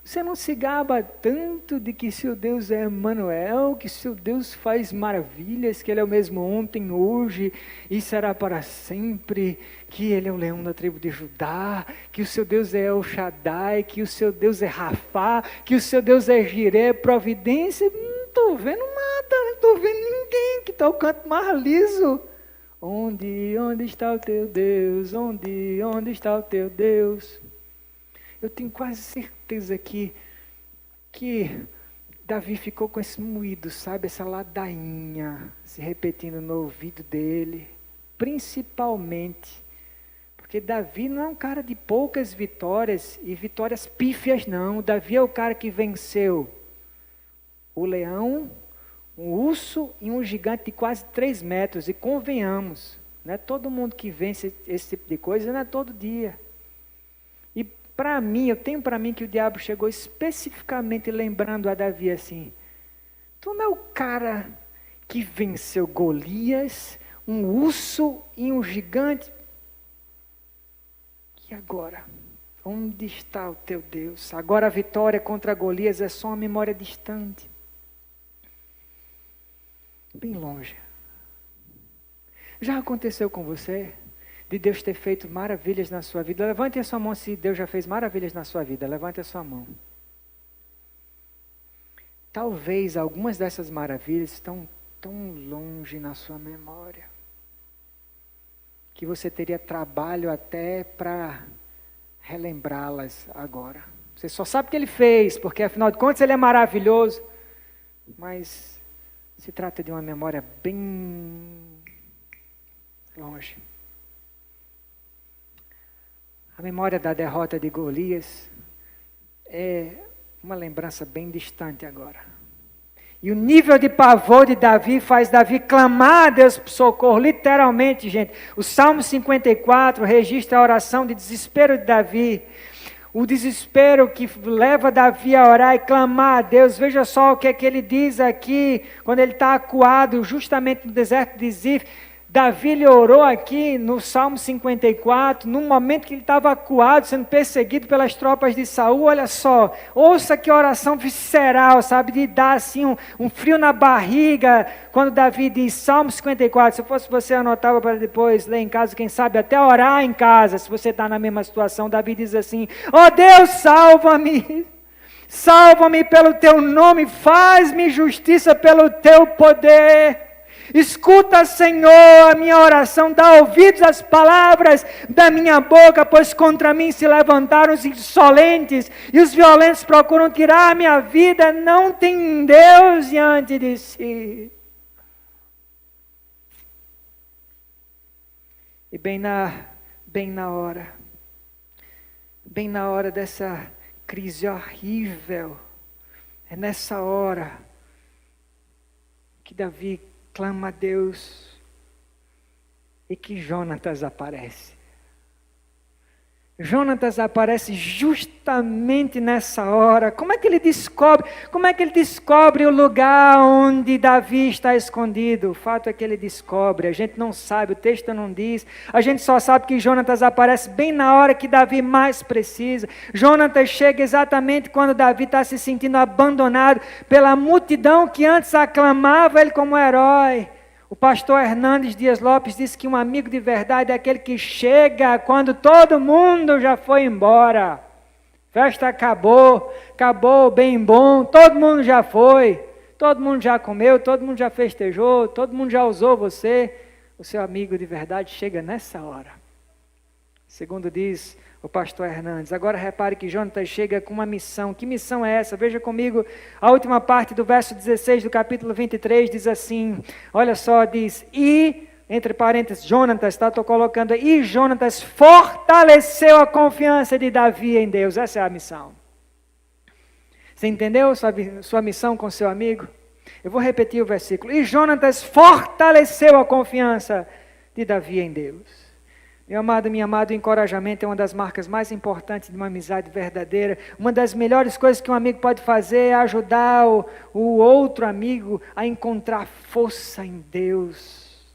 Você não se gaba tanto de que seu Deus é Emanuel, que seu Deus faz maravilhas, que Ele é o mesmo ontem, hoje e será para sempre, que Ele é o leão da tribo de Judá, que o seu Deus é El Shaddai, que o seu Deus é Rafá, que o seu Deus é Jiré, providência. Não estou vendo nada, não estou vendo ninguém que está o canto mais liso. Onde está o teu Deus? Onde está o teu Deus? Eu tenho quase certeza que Davi ficou com esse moído, sabe? Essa ladainha se repetindo no ouvido dele. Principalmente porque Davi não é um cara de poucas vitórias e vitórias pífias, não. Davi é o cara que venceu o leão, um urso e um gigante de quase 3 metros. E convenhamos, não é todo mundo que vence esse tipo de coisa, não é todo dia. E para mim, eu tenho para mim que o diabo chegou especificamente lembrando a Davi assim: tu não é o cara que venceu Golias, um urso e um gigante? E agora? Onde está o teu Deus? Agora a vitória contra Golias é só uma memória distante. Bem longe. Já aconteceu com você de Deus ter feito maravilhas na sua vida? Levante a sua mão se Deus já fez maravilhas na sua vida. Levante a sua mão. Talvez algumas dessas maravilhas estão tão longe na sua memória que você teria trabalho até para relembrá-las agora. Você só sabe o que Ele fez, porque afinal de contas Ele é maravilhoso, mas se trata de uma memória bem longe. A memória da derrota de Golias é uma lembrança bem distante agora. E o nível de pavor de Davi faz Davi clamar a Deus por socorro, literalmente, gente. O Salmo 54 registra a oração de desespero de Davi. O desespero que leva Davi a orar e clamar a Deus. Veja só o que é que ele diz aqui, quando ele está acuado justamente no deserto de Zif. Davi lhe orou aqui no Salmo 54, num momento que ele estava acuado, sendo perseguido pelas tropas de Saul. Olha só, ouça que oração visceral, sabe, de dar assim um frio na barriga, quando Davi diz, Salmo 54, se eu fosse você eu anotava para depois ler em casa, quem sabe até orar em casa, se você está na mesma situação. Davi diz assim: ó Deus, salva-me, salva-me pelo teu nome, faz-me justiça pelo teu poder. Escuta, Senhor, a minha oração, dá ouvidos às palavras da minha boca, pois contra mim se levantaram os insolentes e os violentos procuram tirar a minha vida, não tem Deus diante de si. E bem na hora dessa crise horrível, é nessa hora que Davi clama a Deus e que Jonatas aparece. Jonatas aparece justamente nessa hora. Como é que ele descobre o lugar onde Davi está escondido? O fato é que ele descobre, a gente não sabe, o texto não diz. A gente só sabe que Jonatas aparece bem na hora que Davi mais precisa. Jonatas chega exatamente quando Davi está se sentindo abandonado pela multidão que antes aclamava ele como herói. O pastor Hernandes Dias Lopes disse que um amigo de verdade é aquele que chega quando todo mundo já foi embora. Festa acabou bem bom, todo mundo já foi, todo mundo já comeu, todo mundo já festejou, todo mundo já usou você. O seu amigo de verdade chega nessa hora. Segundo diz o pastor Hernandes. Agora repare que Jonatas chega com uma missão. Que missão é essa? Veja comigo a última parte do verso 16 do capítulo 23, diz assim, olha só, diz, e, entre parênteses, Jonatas, estou colocando aí, e Jonatas fortaleceu a confiança de Davi em Deus. Essa é a missão. Você entendeu sua missão com seu amigo? Eu vou repetir o versículo. E Jonatas fortaleceu a confiança de Davi em Deus. Meu amado, minha amada, o encorajamento é uma das marcas mais importantes de uma amizade verdadeira. Uma das melhores coisas que um amigo pode fazer é ajudar o outro amigo a encontrar força em Deus.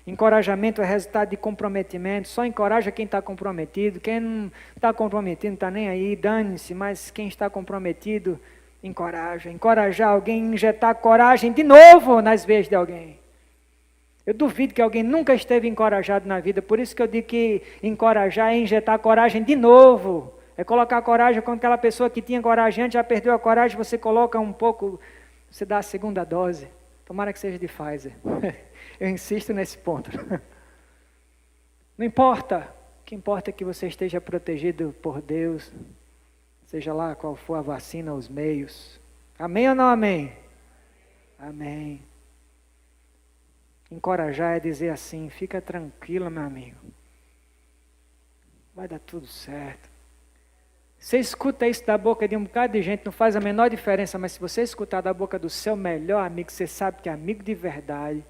Encorajamento é resultado de comprometimento. Só encoraja quem está comprometido. Quem não está comprometido não está nem aí, dane-se. Mas quem está comprometido, encoraja. Encorajar alguém, injetar coragem de novo nas veias de alguém. Eu duvido que alguém nunca esteve encorajado na vida. Por isso que eu digo que encorajar é injetar coragem de novo. É colocar coragem quando aquela pessoa que tinha coragem antes já perdeu a coragem, você coloca um pouco, você dá a segunda dose. Tomara que seja de Pfizer. Eu insisto nesse ponto. Não importa. O que importa é que você esteja protegido por Deus. Seja lá qual for a vacina, os meios. Amém ou não amém? Amém. Encorajar é dizer assim, fica tranquilo, meu amigo. Vai dar tudo certo. Você escuta isso da boca de um bocado de gente, não faz a menor diferença, mas se você escutar da boca do seu melhor amigo, você sabe que é amigo de verdade,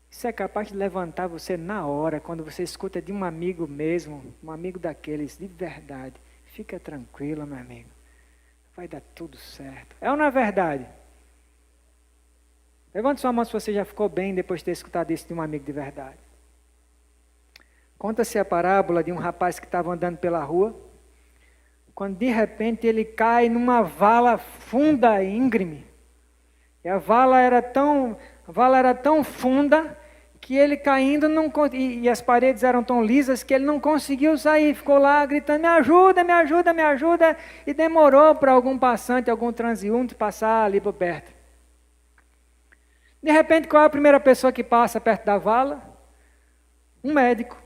isso é capaz de levantar você na hora, quando você escuta de um amigo mesmo, um amigo daqueles de verdade. Fica tranquilo, meu amigo. Vai dar tudo certo. É ou não é verdade? Levante sua mão se você já ficou bem depois de ter escutado isso de um amigo de verdade. Conta-se a parábola de um rapaz que estava andando pela rua, quando de repente ele cai numa vala funda e íngreme. E a vala era tão funda que ele caindo, e as paredes eram tão lisas que ele não conseguiu sair. Ficou lá gritando, me ajuda, me ajuda, me ajuda. E demorou para algum passante, algum transeunte passar ali por perto. De repente, qual é a primeira pessoa que passa perto da vala? Um médico.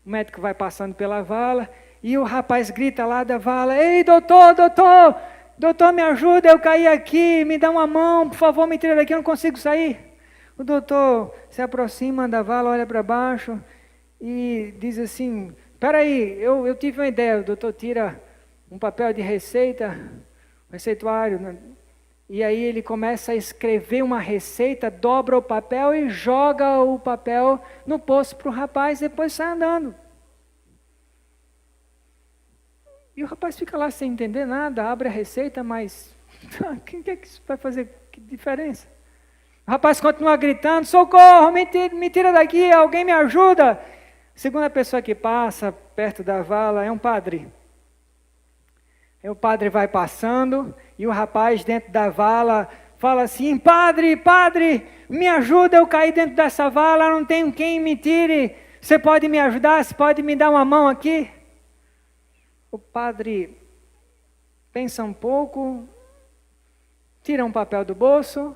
O médico vai passando pela vala e o rapaz grita lá da vala, ei, doutor, me ajuda, eu caí aqui, me dá uma mão, por favor, me tira daqui, eu não consigo sair. O doutor se aproxima da vala, olha para baixo e diz assim, espera aí, eu tive uma ideia. O doutor tira um papel de receita, um receituário, e aí ele começa a escrever uma receita, dobra o papel e joga o papel no poço para o rapaz, depois sai andando. E o rapaz fica lá sem entender nada, abre a receita, mas o que é que isso vai fazer? Que diferença? O rapaz continua gritando, socorro, me tira daqui, alguém me ajuda. A segunda pessoa que passa perto da vala é um padre. Aí o padre vai passando e o rapaz dentro da vala fala assim, padre, me ajuda, eu caí dentro dessa vala, não tenho quem me tire, você pode me ajudar, você pode me dar uma mão aqui? O padre pensa um pouco, tira um papel do bolso,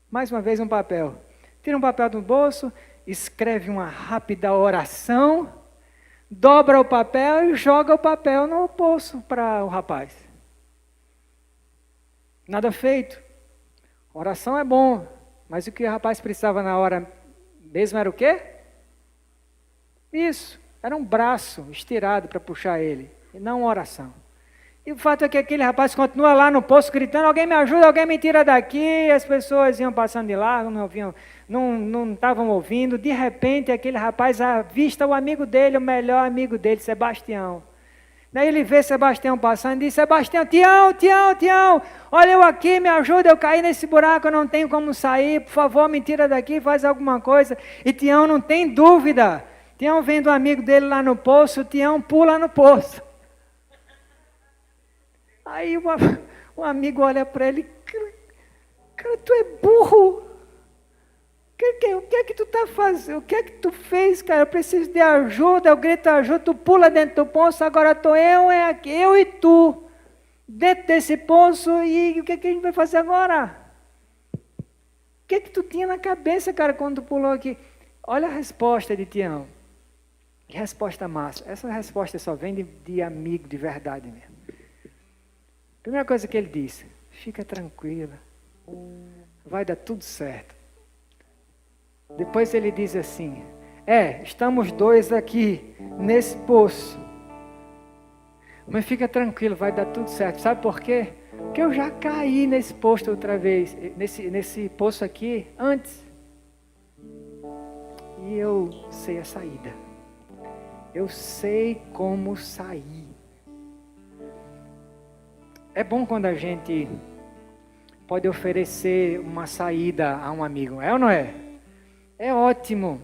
mais uma vez um papel. Tira um papel do bolso, escreve uma rápida oração, dobra o papel e joga o papel no poço para o rapaz. Nada feito. Oração é bom, mas o que o rapaz precisava na hora mesmo era o quê? Isso. Era um braço estirado para puxar ele, e não uma oração. E o fato é que aquele rapaz continua lá no poço gritando, alguém me ajuda, alguém me tira daqui. As pessoas iam passando de lá, não estavam ouvindo. De repente, aquele rapaz avista o amigo dele, o melhor amigo dele, Sebastião. Daí ele vê Sebastião passando e diz, Sebastião, Tião, olha eu aqui, me ajuda, eu caí nesse buraco, eu não tenho como sair, por favor, me tira daqui, faz alguma coisa. E Tião não tem dúvida. Tião vendo um amigo dele lá no poço, Tião pula no poço. Aí o amigo olha para ele, cara, tu é burro. O que é que tu está fazendo? O que é que tu fez, cara? Eu preciso de ajuda, eu grito ajuda, tu pula dentro do poço, agora estou eu e tu, dentro desse poço, e o que é que a gente vai fazer agora? O que é que tu tinha na cabeça, cara, quando tu pulou aqui? Olha a resposta de Tião. Que resposta massa. Essa resposta só vem de amigo de verdade mesmo. Primeira coisa que ele disse, fica tranquila, vai dar tudo certo. Depois ele diz assim, estamos dois aqui, nesse poço. Mas fica tranquilo, vai dar tudo certo. Sabe por quê? Porque eu já caí nesse poço outra vez, nesse poço aqui, antes. E eu sei a saída. Eu sei como sair. É bom quando a gente pode oferecer uma saída a um amigo, é ou não é? É ótimo,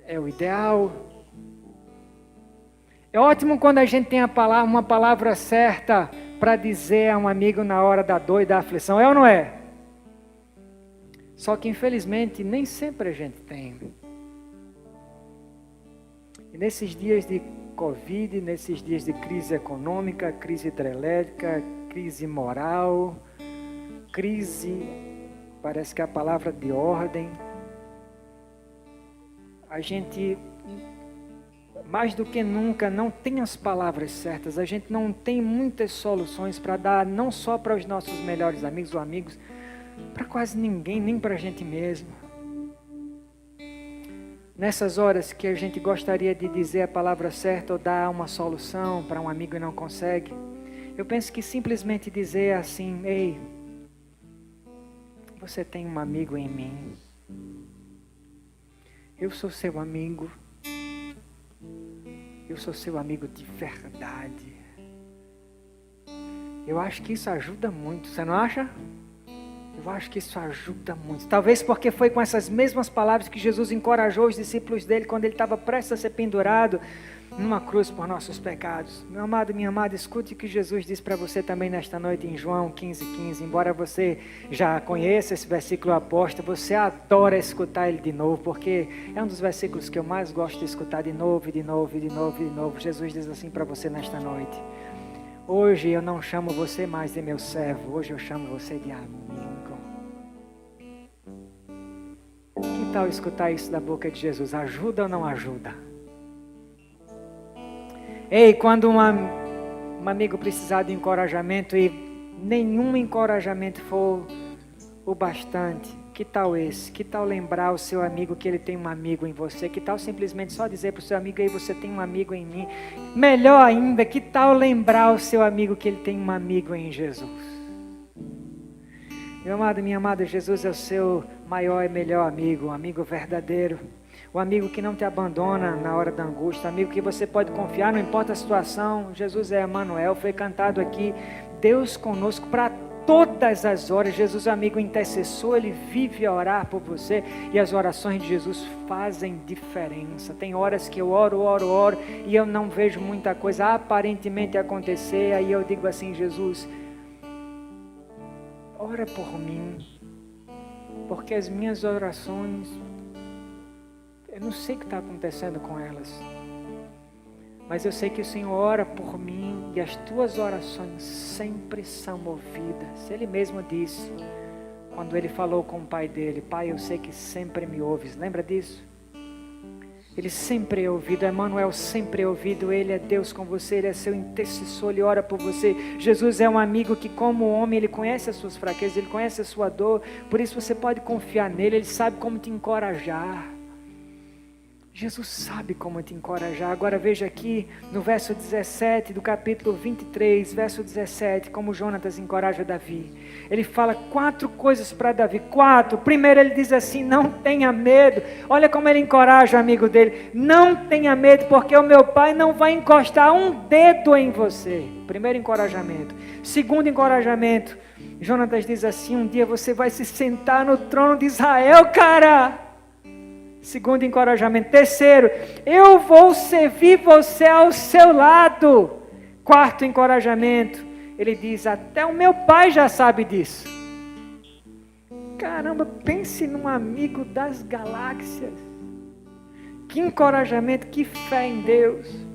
é o ideal. É ótimo quando a gente tem uma palavra certa para dizer a um amigo na hora da dor e da aflição, é ou não é? Só que infelizmente nem sempre a gente tem. E nesses dias de Covid, nesses dias de crise econômica, crise hidrelétrica, crise moral, crise, parece que é a palavra de ordem, a gente, mais do que nunca, não tem as palavras certas, a gente não tem muitas soluções para dar, não só para os nossos melhores amigos ou amigos, para quase ninguém, nem para a gente mesmo. Nessas horas que a gente gostaria de dizer a palavra certa ou dar uma solução para um amigo e não consegue, eu penso que simplesmente dizer assim, ei, você tem um amigo em mim, eu sou seu amigo, eu sou seu amigo de verdade. Eu acho que isso ajuda muito, você não acha? Eu acho que isso ajuda muito. Talvez porque foi com essas mesmas palavras que Jesus encorajou os discípulos dele quando ele estava prestes a ser pendurado numa cruz por nossos pecados. Meu amado, minha amada, escute o que Jesus diz para você também nesta noite em João 15:15. Embora você já conheça esse versículo aposta, você adora escutar ele de novo, porque é um dos versículos que eu mais gosto de escutar de novo, e de novo, e de novo, e de novo. Jesus diz assim para você nesta noite: hoje eu não chamo você mais de meu servo, hoje eu chamo você de amigo. Que tal escutar isso da boca de Jesus? Ajuda ou não ajuda? Ei, quando um amigo precisar de encorajamento e nenhum encorajamento for o bastante, que tal esse? Que tal lembrar o seu amigo que ele tem um amigo em você? Que tal simplesmente só dizer para o seu amigo, aí você tem um amigo em mim? Melhor ainda, que tal lembrar o seu amigo que ele tem um amigo em Jesus? Meu amado, minha amada, Jesus é o seu maior e melhor amigo, um amigo verdadeiro. O amigo que não te abandona na hora da angústia, amigo que você pode confiar, não importa a situação. Jesus é Emmanuel, foi cantado aqui, Deus conosco para todas as horas. Jesus é amigo intercessor, ele vive a orar por você e as orações de Jesus fazem diferença. Tem horas que eu oro e eu não vejo muita coisa aparentemente acontecer, aí eu digo assim, Jesus, ora por mim, porque as minhas orações, eu não sei o que está acontecendo com elas, mas eu sei que o Senhor ora por mim e as tuas orações sempre são ouvidas. Ele mesmo disse, quando ele falou com o pai dele, Pai, eu sei que sempre me ouves, lembra disso? Ele sempre é ouvido, Emmanuel sempre é ouvido, ele é Deus com você, ele é seu intercessor, ele ora por você. Jesus é um amigo que, como homem, ele conhece as suas fraquezas, ele conhece a sua dor, por isso você pode confiar nele, ele sabe como te encorajar. Jesus sabe como te encorajar. Agora veja aqui no verso 17 do capítulo 23, verso 17, como Jonatas encoraja Davi. Ele fala 4 coisas para Davi, 4. Primeiro ele diz assim, não tenha medo. Olha como ele encoraja o amigo dele. Não tenha medo, porque o meu pai não vai encostar um dedo em você. Primeiro encorajamento. Segundo encorajamento, Jonatas diz assim, um dia você vai se sentar no trono de Israel, cara. Segundo encorajamento. Terceiro, eu vou servir você ao seu lado. Quarto encorajamento, ele diz, até o meu pai já sabe disso. Caramba, pense num amigo das galáxias. Que encorajamento, que fé em Deus.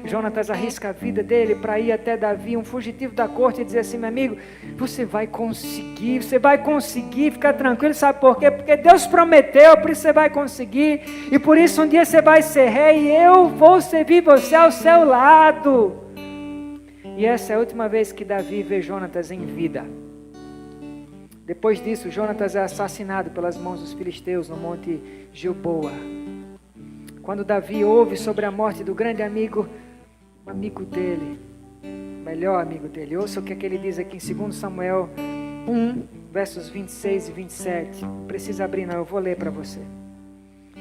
Jonatas arrisca a vida dele para ir até Davi, um fugitivo da corte, e dizer assim, meu amigo, você vai conseguir, fica tranquilo, sabe por quê? Porque Deus prometeu, por isso você vai conseguir, e por isso um dia você vai ser rei, e eu vou servir você ao seu lado. E essa é a última vez que Davi vê Jonatas em vida. Depois disso, Jonatas é assassinado pelas mãos dos filisteus no monte Gilboa. Quando Davi ouve sobre a morte do grande amigo dele, melhor amigo dele, ouça o que ele diz aqui em 2 Samuel 1, versos 26 e 27. Não precisa abrir não, eu vou ler para você.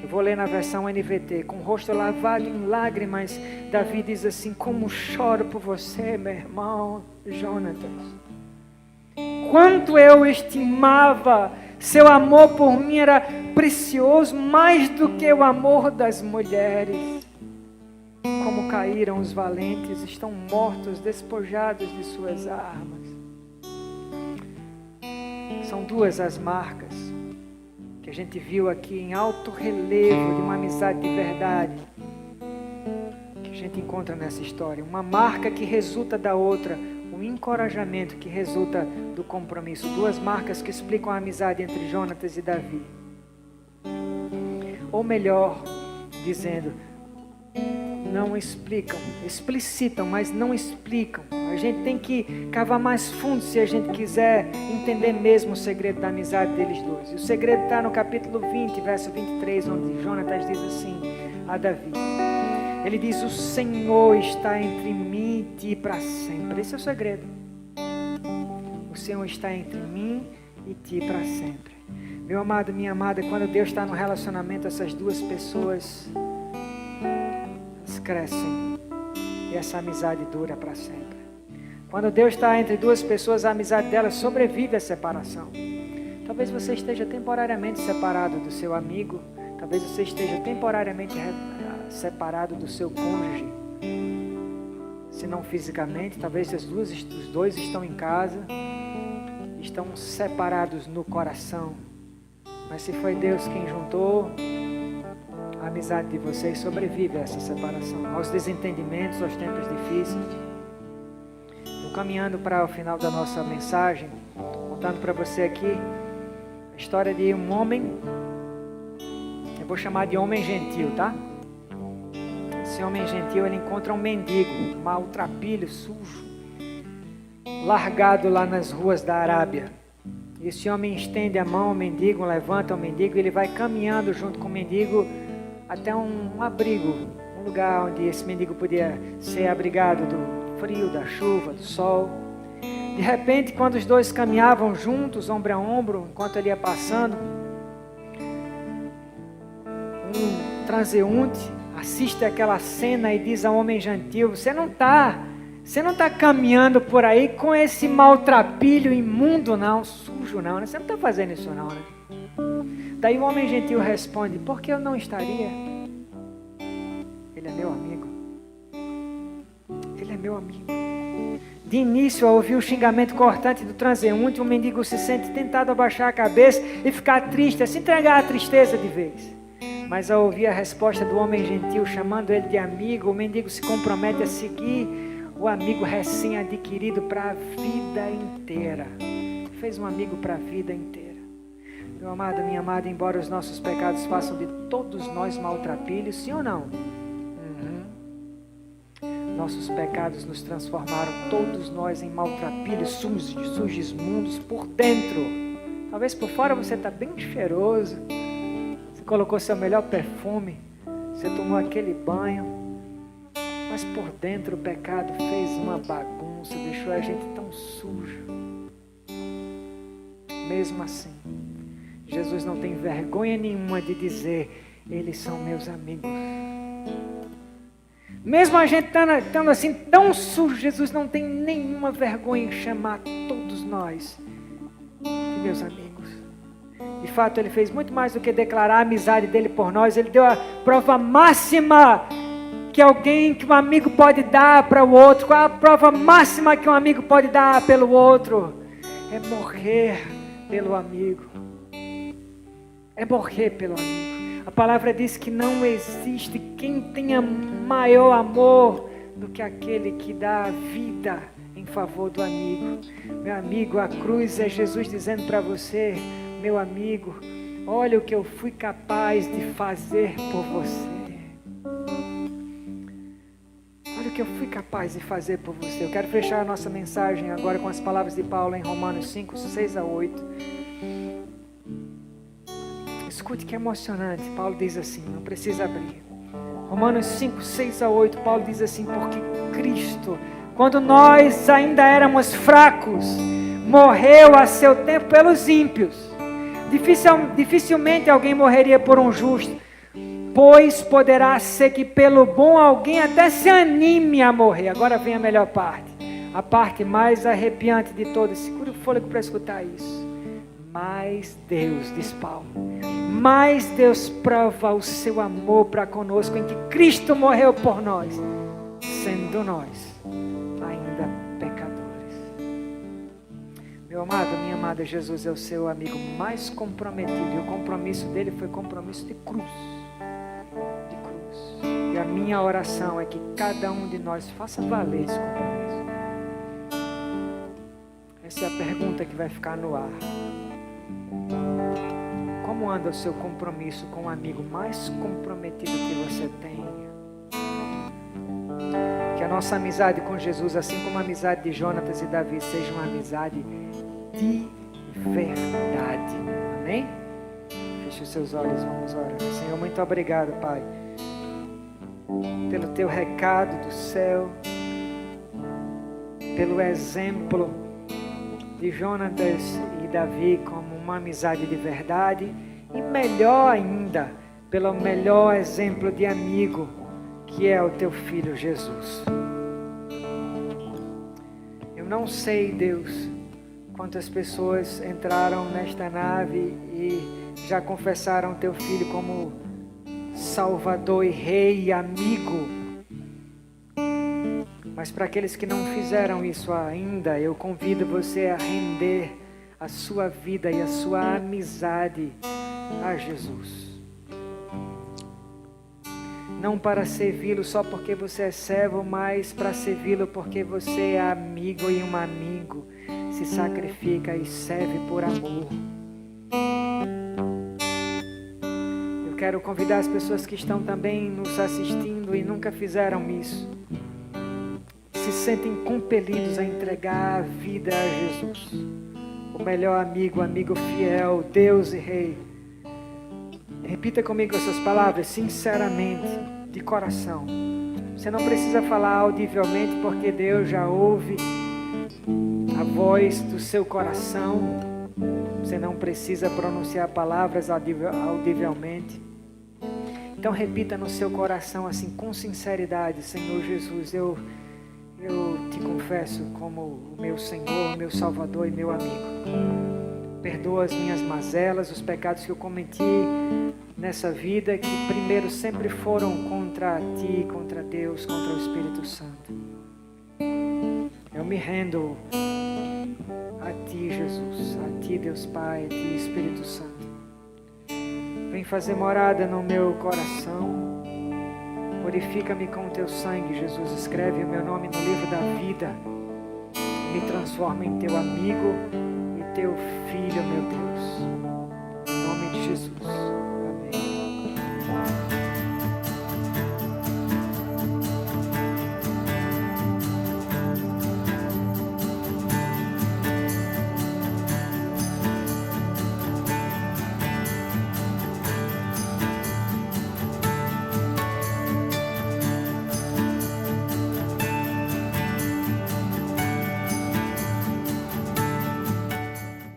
Eu vou ler na versão NVT. Com o rosto lavado em lágrimas, Davi diz assim, como choro por você, meu irmão Jonatas. Quanto eu estimava Seu amor por mim era precioso, mais do que o amor das mulheres. Como caíram os valentes, estão mortos, despojados de suas armas. São duas as marcas que a gente viu aqui em alto relevo de uma amizade de verdade, que a gente encontra nessa história. Uma marca que resulta da outra, um encorajamento que resulta do compromisso. Duas marcas que explicam a amizade entre Jonatas e Davi. Ou melhor, dizendo, não explicam, explicitam, mas não explicam. A gente tem que cavar mais fundo se a gente quiser entender mesmo o segredo da amizade deles dois. E o segredo está no capítulo 20, verso 23, onde Jonatas diz assim a Davi. Ele diz, o Senhor está entre mim e ti para sempre. Esse é o segredo. O Senhor está entre mim e ti para sempre. Meu amado, minha amada, quando Deus está no relacionamento, essas duas pessoas crescem e essa amizade dura para sempre. Quando Deus está entre duas pessoas, a amizade delas sobrevive à separação. Talvez você esteja temporariamente separado do seu amigo, talvez você esteja temporariamente separado do seu cônjuge, se não fisicamente, talvez os dois estão em casa, estão separados no coração, mas se foi Deus quem juntou, a amizade de vocês sobrevive a essa separação, aos desentendimentos, aos tempos difíceis. Vou caminhando para o final da nossa mensagem, contando para você aqui a história de um homem, eu vou chamar de homem gentil, tá? Esse homem gentil, ele encontra um mendigo, um maltrapilho, sujo, largado lá nas ruas da Arábia. E esse homem estende a mão ao mendigo, levanta o mendigo, e ele vai caminhando junto com o mendigo até um abrigo, um lugar onde esse mendigo podia ser abrigado do frio, da chuva, do sol. De repente, quando os dois caminhavam juntos, ombro a ombro, enquanto ele ia passando, um transeunte assiste aquela cena e diz ao homem gentil, você não está caminhando por aí com esse maltrapilho imundo não, sujo não, né? Você não está fazendo isso não, né? Daí o homem gentil responde, por que eu não estaria? Ele é meu amigo. Ele é meu amigo. De início, ao ouvir o xingamento cortante do transeunte, o mendigo se sente tentado a baixar a cabeça e ficar triste, a se entregar à tristeza de vez. Mas ao ouvir a resposta do homem gentil, chamando ele de amigo, o mendigo se compromete a seguir o amigo recém-adquirido para a vida inteira. Fez um amigo para a vida inteira. Meu amado, minha amada, embora os nossos pecados façam de todos nós maltrapilhos, sim ou não? Nossos pecados nos transformaram todos nós em maltrapilhos, sujos, imundos por dentro. Talvez por fora você está bem cheiroso, você colocou seu melhor perfume, você tomou aquele banho, mas por dentro o pecado fez uma bagunça, deixou a gente tão sujo. Mesmo assim, Jesus não tem vergonha nenhuma de dizer, eles são meus amigos. Mesmo a gente estando assim tão sujo, Jesus não tem nenhuma vergonha em chamar todos nós de meus amigos. De fato, ele fez muito mais do que declarar a amizade dele por nós. Ele deu a prova máxima que um amigo pode dar para o outro. Qual a prova máxima que um amigo pode dar pelo outro? É morrer pelo amigo. É morrer pelo amigo. A palavra diz que não existe quem tenha maior amor do que aquele que dá a vida em favor do amigo. Meu amigo, a cruz é Jesus dizendo para você, meu amigo, olha o que eu fui capaz de fazer por você. Olha o que eu fui capaz de fazer por você. Eu quero fechar a nossa mensagem agora com as palavras de Paulo em Romanos 5, 6 a 8. Escute que é emocionante. Paulo diz assim, não precisa abrir. Romanos 5, 6 a 8, Paulo diz assim, porque Cristo, quando nós ainda éramos fracos, morreu a seu tempo pelos ímpios. Dificilmente alguém morreria por um justo, pois poderá ser que pelo bom alguém até se anime a morrer. Agora vem a melhor parte, a parte mais arrepiante de todas. Segure o fôlego para escutar isso. mais Deus, diz Paulo, mais Deus prova o seu amor para conosco em que Cristo morreu por nós, sendo nós ainda pecadores. Meu amado, minha amada, Jesus é o seu amigo mais comprometido, e o compromisso dele foi compromisso de cruz. De cruz. E a minha oração é que cada um de nós faça valer esse compromisso. Essa é a pergunta que vai ficar no ar. Como anda o seu compromisso com o amigo mais comprometido que você tem? Que a nossa amizade com Jesus, assim como a amizade de Jonatas e Davi, seja uma amizade de verdade. Amém? Feche os seus olhos, vamos orar. Senhor, muito obrigado, Pai, pelo teu recado do céu, pelo exemplo de Jonatas e Davi como uma amizade de verdade, e melhor ainda, pelo melhor exemplo de amigo, que é o teu Filho Jesus. Eu não sei, Deus, quantas pessoas entraram nesta nave e já confessaram teu Filho como Salvador e Rei e amigo. Mas para aqueles que não fizeram isso ainda, eu convido você a render a sua vida e a sua amizade a Jesus. Não para servi-lo só porque você é servo, mas para servi-lo porque você é amigo, e um amigo se sacrifica e serve por amor. Eu quero convidar as pessoas que estão também nos assistindo e nunca fizeram isso, se sentem compelidos a entregar a vida a Jesus, o melhor amigo, amigo fiel, Deus e Rei. Repita comigo essas palavras sinceramente, de coração. Você não precisa falar audivelmente, porque Deus já ouve a voz do seu coração. Você não precisa pronunciar palavras audivelmente. Então repita no seu coração assim, com sinceridade: Senhor Jesus, eu te confesso como o meu Senhor, o meu Salvador e meu amigo. Perdoa as minhas mazelas, os pecados que eu cometi nessa vida, que primeiro sempre foram contra ti, contra Deus, contra o Espírito Santo. Eu me rendo a ti, Jesus, a ti, Deus Pai, a ti, Espírito Santo. Vem fazer morada no meu coração. Purifica-me com o teu sangue, Jesus. Escreve o meu nome no livro da vida. Me transforma em teu amigo e teu filho, meu Deus. Em nome de Jesus.